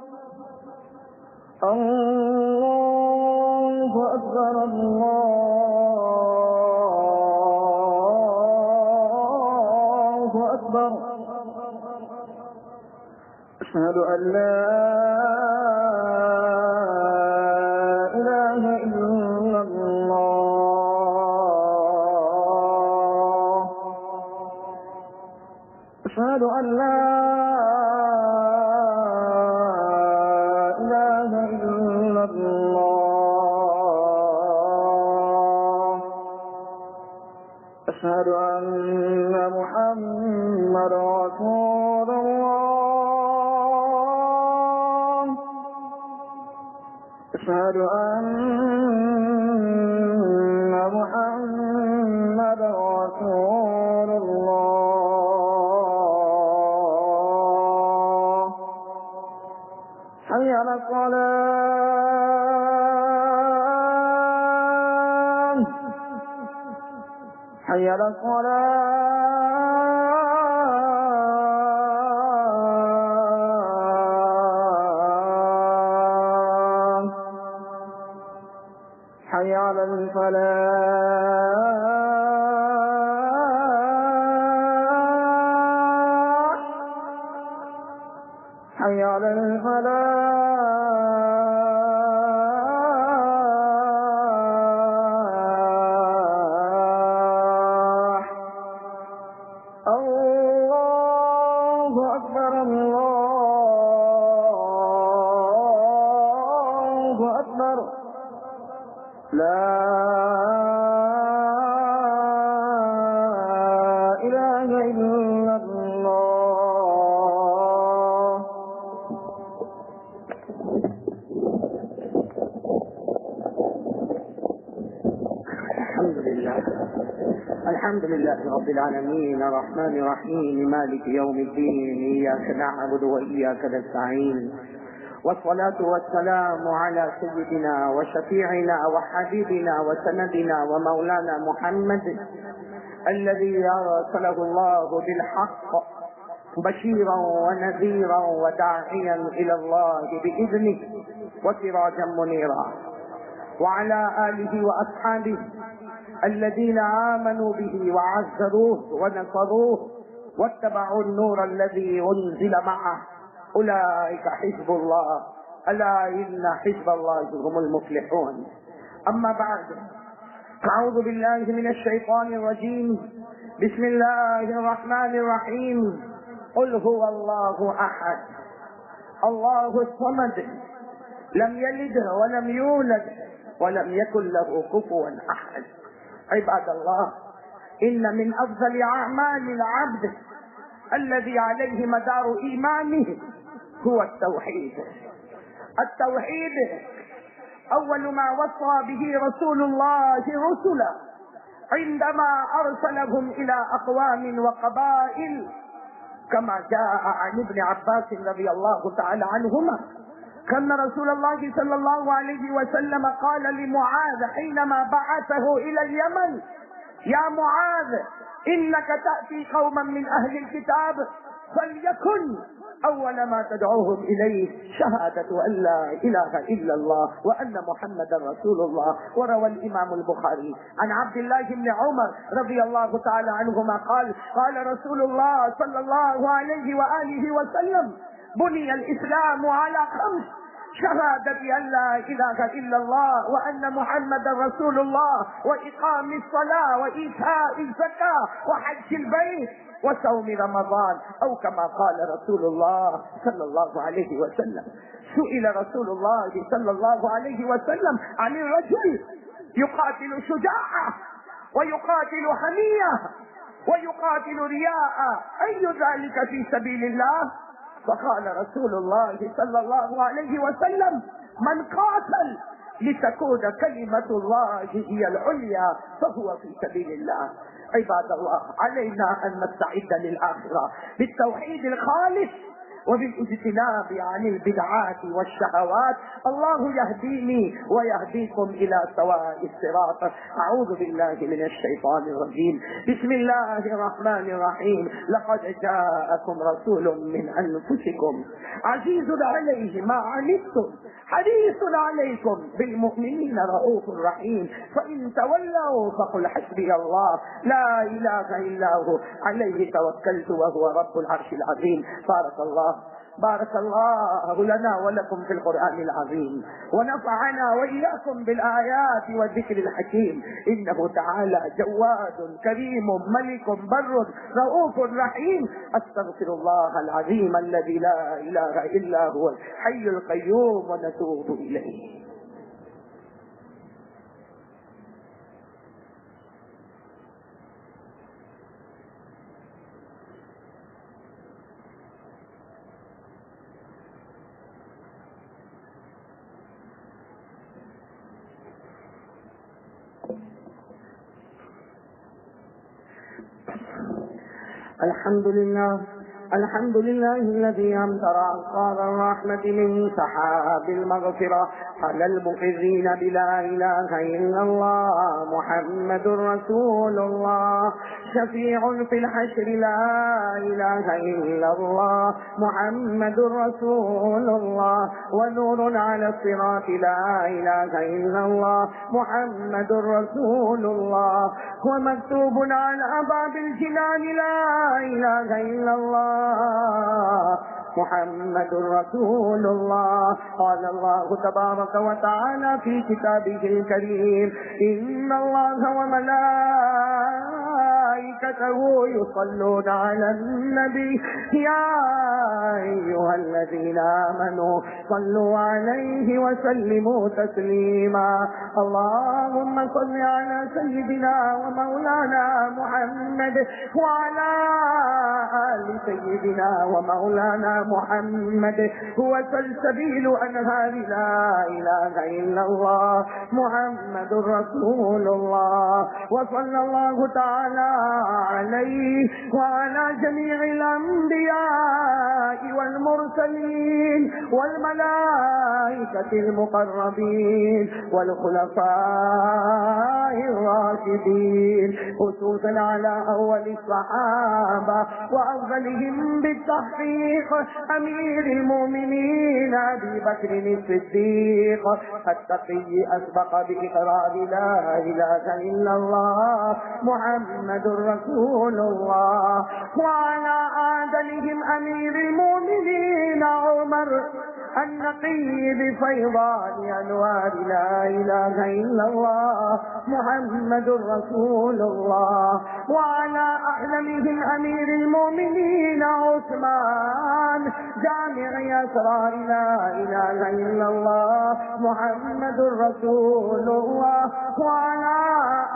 الله أكبر الله أكبر أشهد أن لا إله إلا الله أشهد أن لا إله إلا الله أشهد أن محمد رسول الله أشهد أن محمد رسول الله حي على الصلاة حي على الصلاة حي على الفلاح حي على الفلاح الله أكبر الله أكبر لا إله إلا الله الحمد لله رب العالمين الرحمن الرحيم مالك يوم الدين، إياك نعبد وإياك نستعين، والصلاة والسلام على سيدنا وشفيعنا وحبيبنا وسندنا ومولانا محمد الذي أرسله الله بالحق بشيرا ونذيرا وداعيا إلى الله بإذنه وسراجا منيرا، وعلى آله وأصحابه الذين آمنوا به وعزروه ونصروه واتبعوا النور الذي أنزل معه، أولئك حزب الله، ألا إن حزب الله هم المفلحون. أما بعد، أعوذ بالله من الشيطان الرجيم، بسم الله الرحمن الرحيم. قل هو الله أحد الله الصمد، لم يلد ولم يولد ولم يكن له كفوا أحد. عباد الله، إن من أفضل أعمال العبد الذي عليه مدار إيمانه هو التوحيد. التوحيد أول ما وصى به رسول الله رسله عندما أرسلهم إلى أقوام وقبائل، كما جاء عن ابن عباس رضي الله تعالى عنهما كان رسول الله صلى الله عليه وسلم قال لمعاذ حينما بعثه إلى اليمن: يا معاذ، إنك تأتي قوما من أهل الكتاب، فليكن أول ما تدعوهم إليه شهادة أن لا إله إلا الله وأن محمدا رسول الله. وروى الإمام البخاري عن عبد الله بن عمر رضي الله تعالى عنهما قال: قال رسول الله صلى الله عليه وآله وسلم: بني الإسلام على 5: شهادة أن لا إله إلا الله وأن محمدا رسول الله، وإقام الصلاة، وإيتاء الزكاة، وحج البيت، وصوم رمضان، أو كما قال رسول الله صلى الله عليه وسلم. سئل رسول الله صلى الله عليه وسلم عن الرجل يقاتل شجاعة ويقاتل حمية ويقاتل رياء، أي ذلك في سبيل الله؟ فقال رسول الله صلى الله عليه وسلم: من قاتل لتكون كلمة الله هي العليا فهو في سبيل الله. عباد الله، علينا أن نستعد للآخرة بالتوحيد الخالص وبالاجتناب عن البدعات والشهوات. الله يهديني ويهديكم إلى سواء الصراط. أعوذ بالله من الشيطان الرجيم، بسم الله الرحمن الرحيم. لقد جاءكم رسول من أنفسكم عزيز عليه ما عنتم حريص عليكم بالمؤمنين رؤوف رحيم، فإن تولوا فقل حسبي الله لا إله إلا هو عليه توكلت وهو رب العرش العظيم. بارك الله لنا ولكم في القرآن العظيم، ونفعنا وإياكم بالآيات والذكر الحكيم، إنه تعالى جواد كريم ملك بر رؤوف رحيم. أستغفر الله العظيم الذي لا إله إلا هو الحي القيوم، ونتوب إليه. الحمد لله الذي أمطر أنصار الرحمة من سحاب المغفرة على المقرين بلا إله إلا الله محمد رسول الله، شفيع في الحشر لا إله إلا الله محمد رسول الله، ونور على الصراط لا إله إلا الله محمد رسول الله، ومكتوب على باب الجنان لا إله إلا الله محمد رسول الله. قال الله تبارك وتعالى في كتابه الكريم: إن الله وملائكته يصلون على النبي يا أيها الذين آمنوا صلوا عليه وسلموا تسليما. اللهم صل على سيدنا ومولانا محمد وعلى آل سيدنا ومولانا محمد، هو سلسبيل أنهار لا إله إلا الله محمد رسول الله. وصلى الله تعالى عليه وعلى جميع الأنبياء والمرسلين والملائكة المقربين والخلفاء الراشدين، خصوصا على أول الصحابة وأفضلهم بالتحقيق أمير المؤمنين أبي بكر الصديق التقي أسبق بإقرار لا إله إلا الله محمد رسول الله، وعلى آدمهم أمير المؤمنين عمر النقي بفيضان أنوار لا إله إلا الله محمد رسول الله، وعلى أعلمهم أمير المؤمنين عثمان جامع أسرار لا إله إلا الله محمد رسول الله، وعلى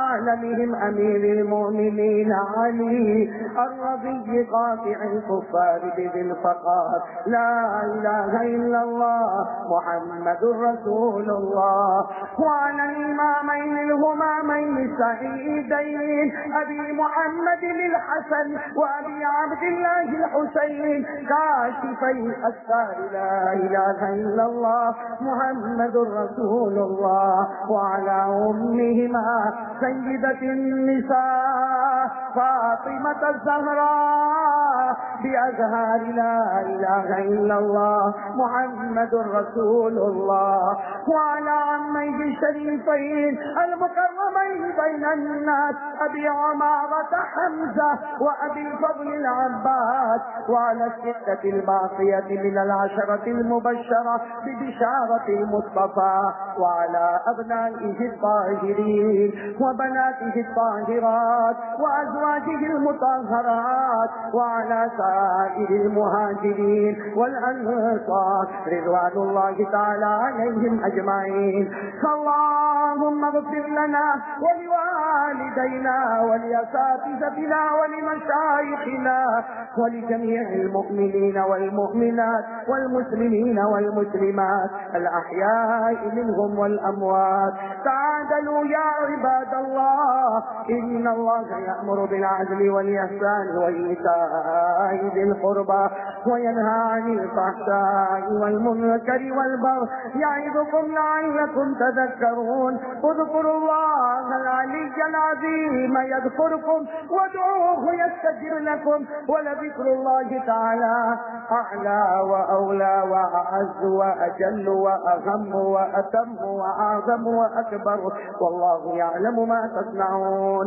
أعلمهم أمير المؤمنين علي الرضي قاطع الكفار بذي الفقار لا إله إلا الله محمد رسول الله، وعلى الإمامين الهمامين السعيدين أبي محمد الحسن وأبي عبد الله الحسين كاشفي أسرار لا إله إلا الله محمد رسول الله، وعلى أمهما سيدة النساء فاطمة الزهراء بأزهار لا إله إلا الله محمد رسول الله، وعلى عميه الشريفين المكرمين بين الناس أبي عمارة حمزة وأبي الفضل العباس، وعلى الستة الباقية من العشرة المبشرة ببشارة المصطفى، وعلى أبنائه الطاهرين وبناته الطاهرات وأزواجه المطهرات، وعلى سائر المهاجرين والأنصار رضوان الله تعالى عليهم أجمعين. اللهم اغفر لنا ولوالدينا ولأساتذتنا ولمشايخنا ولجميع المؤمنين والمؤمنات والمسلمين والمسلمات الأحياء منهم والأموات. تعادلوا يا عباد الله، إن الله يأمر بالعدل والإحسان وإيتاء ذي القربى وينهى عن الفحشاء والمنكر والبغي يعظكم لعلكم تذكرون. اذكروا الله العلي العظيم يذكركم وادعوه يستجب لكم، ولذكر الله تعالى أعلى وأولى وأعز وأجل وأهم وأتم وأعظم وأكبر، والله يعلم ما تصنعون.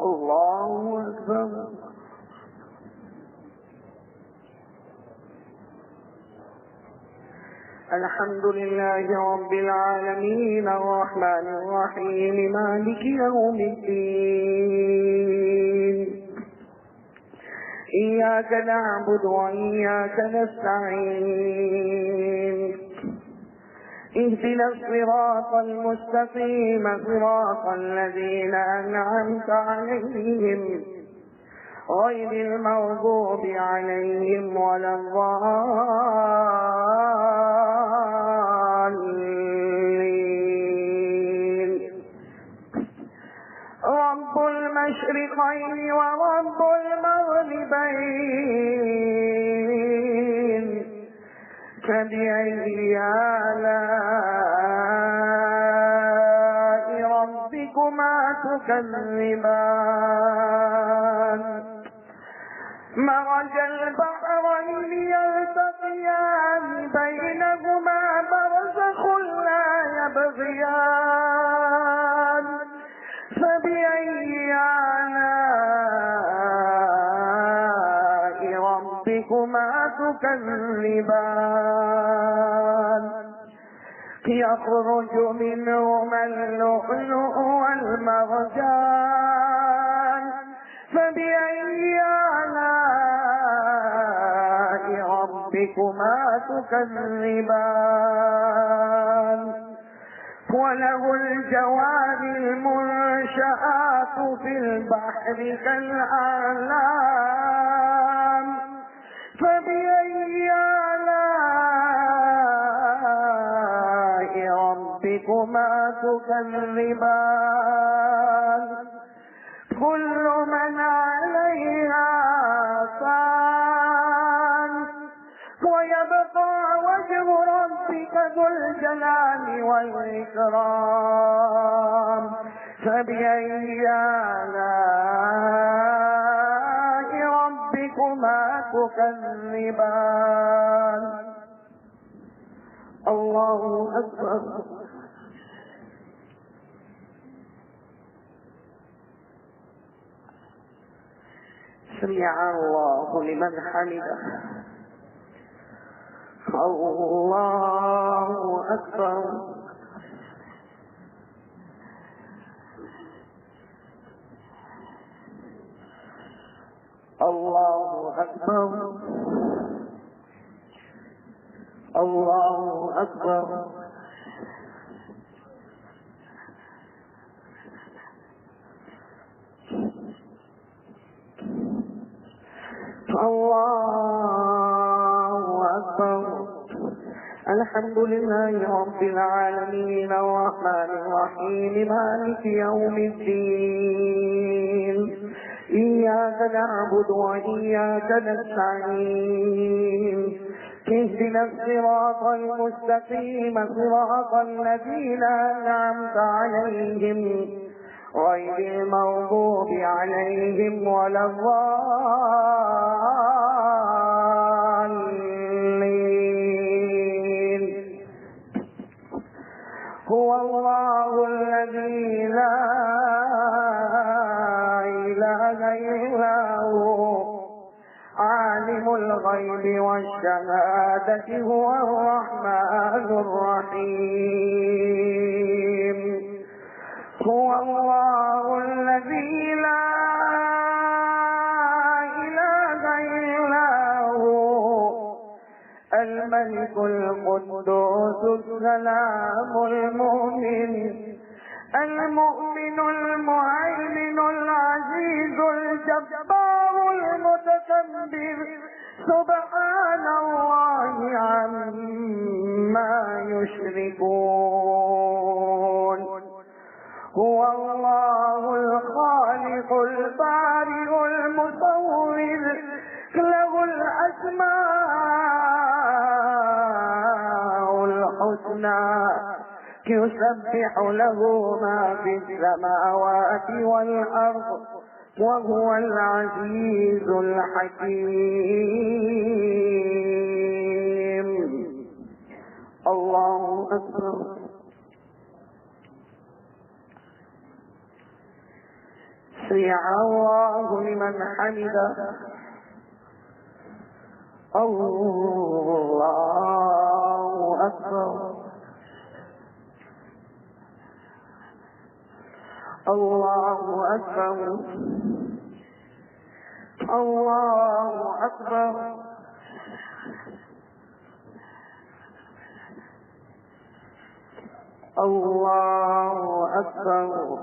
الله أكبر. الحمد لله رب العالمين الرحمن الرحيم مالك يوم الدين، إياك نعبد وإياك نستعين، اهدنا الصراط المستقيم صراط الذين أنعمت عليهم غير المغضوب عليهم ولا الضالين. رب المشرقين ورب المغربين فبأي آلاء ربكما تكذبان؟ مرج البحرين يلتقيان بينهما برزخ يبغيان فبأي آلاء ربكما تكذبان يخرج منهما اللؤلؤ والمرجان فبأي آلاء ربكما تكذبان وله الجوار المنشآت في البحر كالأعلام فبأي آلاء ربكما تكذبان كل من عليها فان ويبقى وجه ربك ذو الجلال والإكرام فبأي آلاء ربكما تكذبان الله أكبر سمع الله لمن حمده الله أكبر الله أكبر الله أكبر الله أكبر الحمد لله رب العالمين الرحمن الرحيم مالك يوم الدين إياك نعبد وإياك نستعين اهدنا الصراط المستقيم صراط الذين أنعمت عليهم غير المغضوب عليهم ولا الضالين هو الله الذي لا إله إلا هو عالم الغيب والشهادة هو الرحمن الرحيم هو الله الذي لا إله إلا هو الملك القدوس السلام المؤمن المهيمن العزيز الجبار المتكبر سبحان الله عما يشركون هو الله الخالق البارئ المصور له الأسماء الحسنى يسبح له ما في السماوات والأرض وهو العزيز الحكيم الله أكبر سمع الله لمن حمده الله أكبر الله أكبر الله أكبر الله أكبر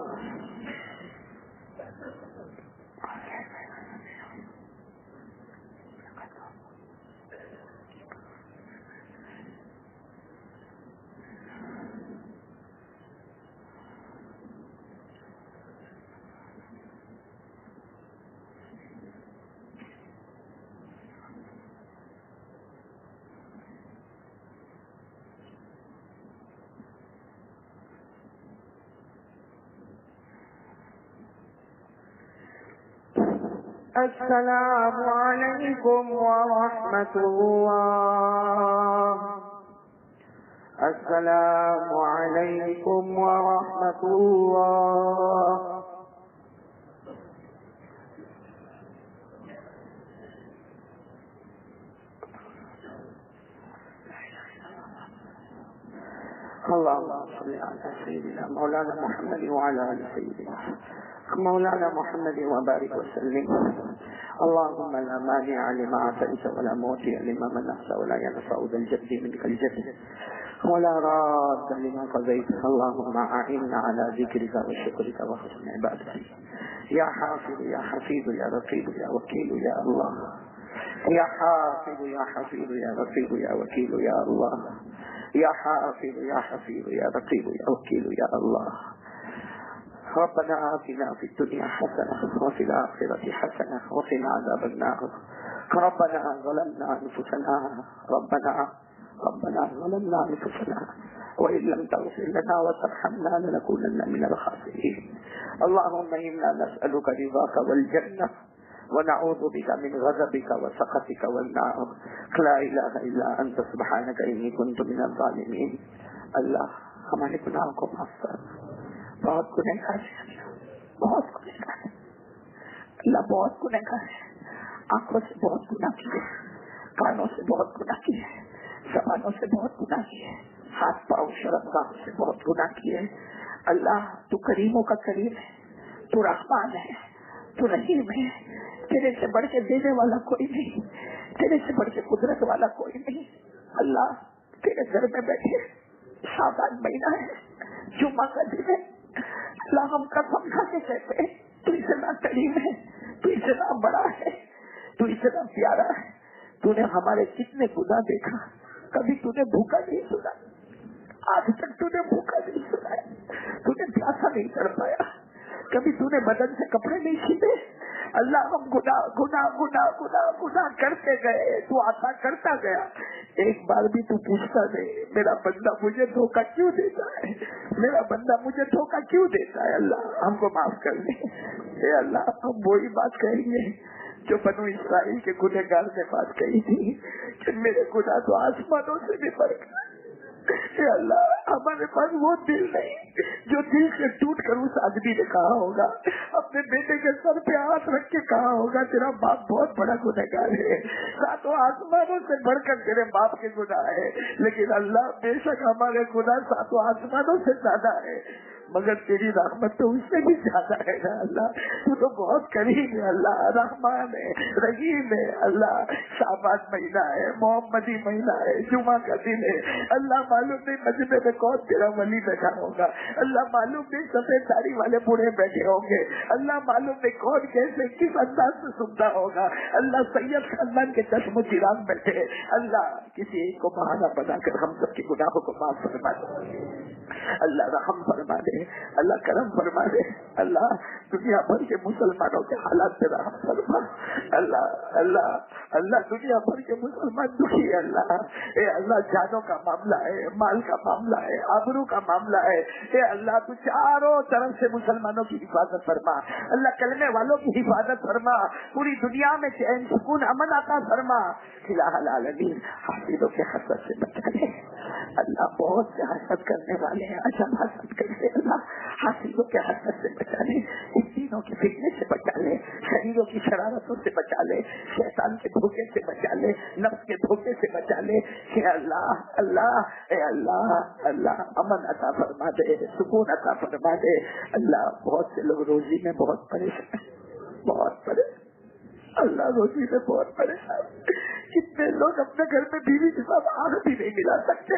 السلام عليكم ورحمة الله السلام علیکم ورحمۃ اللہ. اللهم صل على سيدنا مولانا محمد وعلى آل سيدنا مولانا محمد وبارك وسلم. اللهم لا مانع لما أعطيت ولا معطي لما منعت ولا ينفع ذا الجد منك الجد ولا راد لما قضيت. اللهم أعنا على ذكرك وشكرك وحسن عبادتك. يا حافظ يا حفيظ يا رقيب يا وكيل يا الله. يا حافظ يا حفيظ يا رقيب يا وكيل يا الله. يا حافظ يا حفيظ يا رقيب يا وكيل يا الله. ربنا آتنا في الدنيا حسنة وفي الآخرة حسنة وقنا عذاب النار. ربنا ظلمنا أنفسنا ربنا ظلمنا أنفسنا وإن لم تغفر لنا وترحمنا لنكونن من الخاسرين. اللهم إنا نسألك رضاك والجنة ونعوذ بك من غضبك وسخطك والنار. لا إله إلا أنت سبحانك إني كنت من الظالمين. اللہ ہمارے گناہوں کو معاف کر. بہت گنہگار ہے، بہت گنہگار ہے اللہ، بہت گنہگار ہے. آنکھوں سے بہت گناہ کیے، کانوں سے بہت گناہ کیے، زبانوں سے بہت گناہ کیے، ہاتھ پاؤں شرمگاہوں سے بہت گناہ کیے. اللہ تو کریموں کا کریم ہے، تو رحمان ہے، تو رحیم ہے. تیرے سے بڑھ کے دینے والا کوئی نہیں، تیرے سے بڑھ کے قدرت والا کوئی نہیں. اللہ تیرے گھر میں بیٹھے، شعبان مہینہ ہے، جمعہ کا دن ہے. اللہ ہم قسم کھا کے کہتے ہیں تو اتنا کریم ہے، تو اتنا بڑا ہے، تو اتنا پیارا ہے. تو نے ہمارے کتنے گناہ دیکھا، کبھی تو نے بھوکا نہیں سنا، آج تک تو نے بھوکا نہیں سنا، تو نے پیاسا نہیں کر پایا، کبھی تو نے بدن سے کپڑے نہیں چھینے. اللہ ہم گناہ کرتے گئے، تو عطا کرتا گیا. ایک بار بھی تو پوچھتا نہیں میرا بندہ مجھے دھوکہ کیوں دیتا ہے، میرا بندہ مجھے دھوکہ کیوں دیتا ہے. اللہ ہم کو معاف کر دے. اے اللہ ہم وہی بات کہیں گے جو بنو اسرائیل کے گنہگار نے بات کہی تھی کہ میرے گناہ تو آسمانوں سے بھی بڑھ گئے. اے اللہ ہمارے پاس وہ دل نہیں جو دل سے ٹوٹ کر اس آدمی نے کہا ہوگا، اپنے بیٹے کے سر پہ ہاتھ رکھ کے کہا ہوگا تیرا باپ بہت بڑا گنہگار ہے، ساتوں آسمانوں سے بڑھ کر تیرے باپ کے گناہ ہے. لیکن اللہ بے شک ہمارے گناہ ساتوں آسمانوں سے زیادہ ہے، مگر تیری رحمت تو اس سے بھی زیادہ ہے نا. اللہ تو بہت کریم ہے، اللہ رحمان ہے، رحیم ہے. اللہ شعبان مہینہ ہے، محمدی مہینہ ہے، جمعہ کا دن ہے. اللہ معلوم نہیں مجمع میں کون تیرا ولی بیٹھا ہوگا، اللہ معلوم نہیں سفید داڑھی والے بوڑھے بیٹھے ہوں گے، اللہ معلوم نہیں کون کیسے کس انداز سے سنتا ہوگا. اللہ سید خاندان کے چشم و چراغ بیٹھے. اللہ کسی ایک کو بہانہ بنا کر ہم سب کے گناہوں کو معاف فرما دے. اللہ رحم فرما دے، اللہ کرم فرما دے. اللہ دنیا بھر کے مسلمانوں کے حالات سے رحم فرما. اللہ اللہ اللہ دنیا بھر کے مسلمان دکھی ہے. اللہ اے اللہ جانوں کا معاملہ ہے، مال کا معاملہ ہے، آبرو کا معاملہ ہے. اے اللہ تو چاروں طرف سے مسلمانوں کی حفاظت فرما. اللہ کلمے والوں کی حفاظت فرما. پوری دنیا میں چین سکون امن عطا فرما. الہ العالمین حاسدوں کے حسد سے بچا لے. اللہ بہت سے حسد کرنے والے ہیں، عجب حسد کرتے. اللہ حاسدوں کے حسد سے بچا لے، ان دینوں کے فتنے سے بچا لے، شریروں کی شرارتوں سے بچا لے، شیطان کے دھوکے سے بچا لے، نفس کے دھوکے سے بچا لے. اے اللہ اللہ اے اللہ اللہ امن عطا فرما دے، سکون عطا فرما دے. اللہ بہت سے لوگ روزی میں بہت پریشان، بہت پریشان. اللہ روزی میں بہت پریشان. کتنے لوگ اپنے گھر میں بیوی کے ساتھ آگ بھی نہیں ملا سکتے،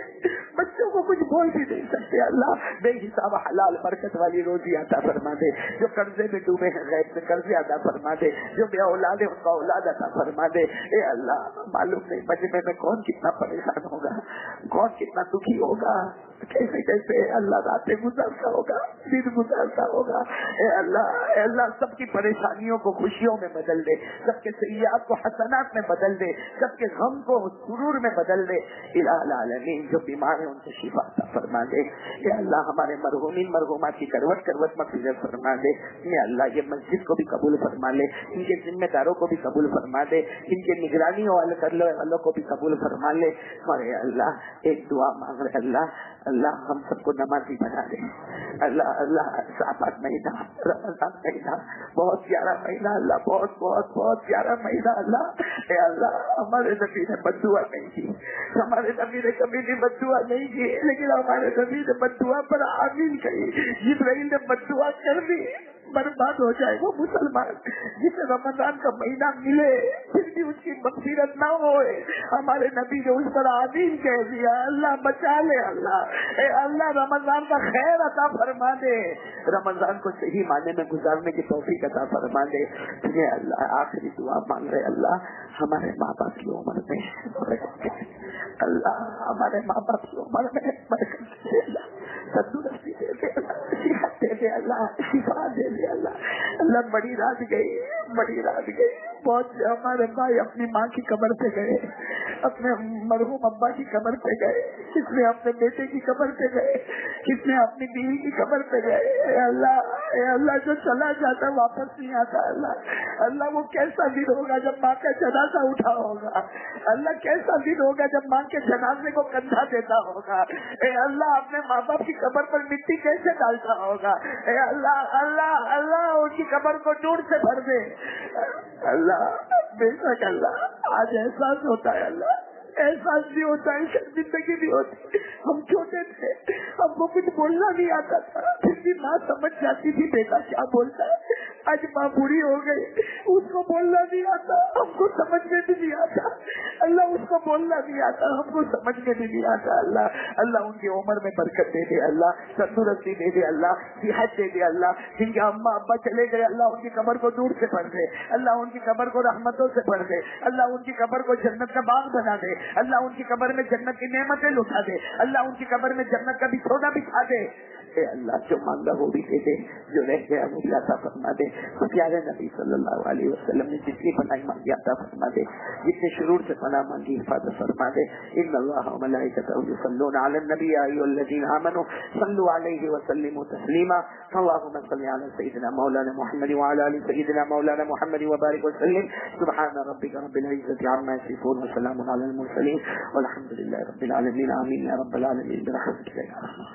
بچوں کو کچھ بول بھی نہیں سکتے. اللہ بے حساب حلال برکت والی روزی عطا فرما دے. جو قرضے میں ڈوبے ہیں غیب سے قرضے عطا فرما دے. جو بے اولاد ہے ان کا اولاد عطا فرما دے. اے اللہ معلوم نہیں مجمع میں کون کتنا پریشان ہوگا، کون کتنا دکھی ہوگا، کیسے کیسے اللہ راتیں گزرتا ہوگا. دن گزارتا ہوگا. اے اللہ سب کی پریشانیوں کو خوشیوں میں بدل دے, سب کے سیئات کو حسنات میں بدل دے, سب کے غم کو سرور میں بدل دے. الہ العالمین جو بیمار ہیں ان کو شفا عطا فرما دے. اے اللہ ہمارے مرحومین مرحومات کی کروٹ کروٹ مغفرت فرما دے. اے اللہ یہ مسجد کو بھی قبول فرما لے, ان کے ذمہ داروں کو بھی قبول فرما دے, ان کے نگرانی والوں کو بھی قبول فرما لے. اور اے اللہ ایک دعا مانگ رہے, اللہ ہم سب کو نمازی بنا دے. اللہ صافات مہینہ رمضان مہینہ بہت پیارا مہینہ, اللہ بہت بہت بہت پیارا مہینہ. اللہ اے اللہ ہمارے نبی نے بد دعا نہیں کی, ہمارے نبی نے کبھی بھی بد دعا نہیں کی, لیکن ہمارے نبی نے بد دعا پر آمین کہی. جبرائیل نے بد دعا کر دی, برباد ہو جائے وہ مسلمان جسے رمضان کا مہینہ ملے پھر بھی اس کی مغفرت نہ ہوئے. ہمارے نبی نے اس پر آمین کہہ دیا. اللہ بچا لے, اللہ اے اللہ رمضان کا خیر عطا فرما دے, رمضان کو صحیح معنی میں گزارنے کی توفیق عطا فرما دے. تمہیں اللہ آخری دعا مانگ رہے, اللہ ہمارے ماں باپ کی عمر میں برکت دے, اللہ ہمارے ماں باپ کی عمر میں برکت دے, اللہ تندرستی دے دے, صحت دے دے, اللہ شفا دے دے. اللہ بڑی رات گئی, بڑی رات گئی. بہت سے ہمارے بھائی اپنی ماں کی قبر پہ گئے, اپنے مرحوم ابا کی قبر پہ گئے, کس نے اپنے بیٹے کی قبر پہ گئے, کس نے اپنی بیوی کی قبر پہ گئے. اے اللہ جو چلا جاتا واپس نہیں آتا, اللہ وہ کیسا دن ہوگا جب ماں کا جنازہ اٹھا ہوگا, اللہ کیسا دن ہوگا جب ماں کے جنازے کو کندھا دیتا ہوگا. اے اللہ اپنے ماں باپ کی قبر پر مٹی کیسے ڈالتا ہوگا. اے اللہ ان کی قبر کو نور سے بھر دے. اللہ بے شک اللہ آج احساس ہوتا ہے, اللہ احساس بھی ہوتا ہے, زندگی بھی ہوتی. ہم چھوٹے تھے, ہم کو کچھ بولنا نہیں آتا تھا, پھر بھی ماں سمجھ جاتی تھی بیٹا کیا بولتا ہے. آج ماں بوڑھی ہو گئی, اس کو بولنا نہیں آتا, ہم کو سمجھ میں بھی نہیں آتا. اللہ اس کو بولنا نہیں آتا, ہم کو سمجھ میں بھی نہیں آتا. اللہ ان کی عمر میں برکت دے دے, اللہ تندرستی دے دے, اللہ صحت دے دے. اللہ جن کے اماں ابا چلے گئے, اللہ ان کی قبر کو دور سے بھر دے, اللہ ان کی قبر کو رحمتوں سے بھر دے, اللہ ان کی قبر کو جنت کا باغ بنا دے, اللہ ان کی قبر میں جنت کی نعمتیں لٹا دے, اللہ ان کی قبر میں جنت کا بچھونا بچھا دے. اے اللہ جو مانگا وہ بھی دے دے, جو رہ گیا وہ بھی عطا فرما دے. پیارے نبی صلی اللہ علیہ وسلم نے جتنی پناہ مانگی عطا فرما دے, جتنے شرور سے پناہ مانگی حفاظت فرما دے. ان اللہ وملائکتہ یصلون علی النبی یا ایھا الذین آمنوا صلوا علیہ وسلموا تسلیما. اللهم صل على سيدنا مولانا محمد وعلى ال سيدنا مولانا محمد وبارك وسلم. سبحان ربك رب العزة عما يصفون وسلام على المرسلين والحمد لله رب العالمين. آمين يا رب العالمين برحمتك يا رحمن.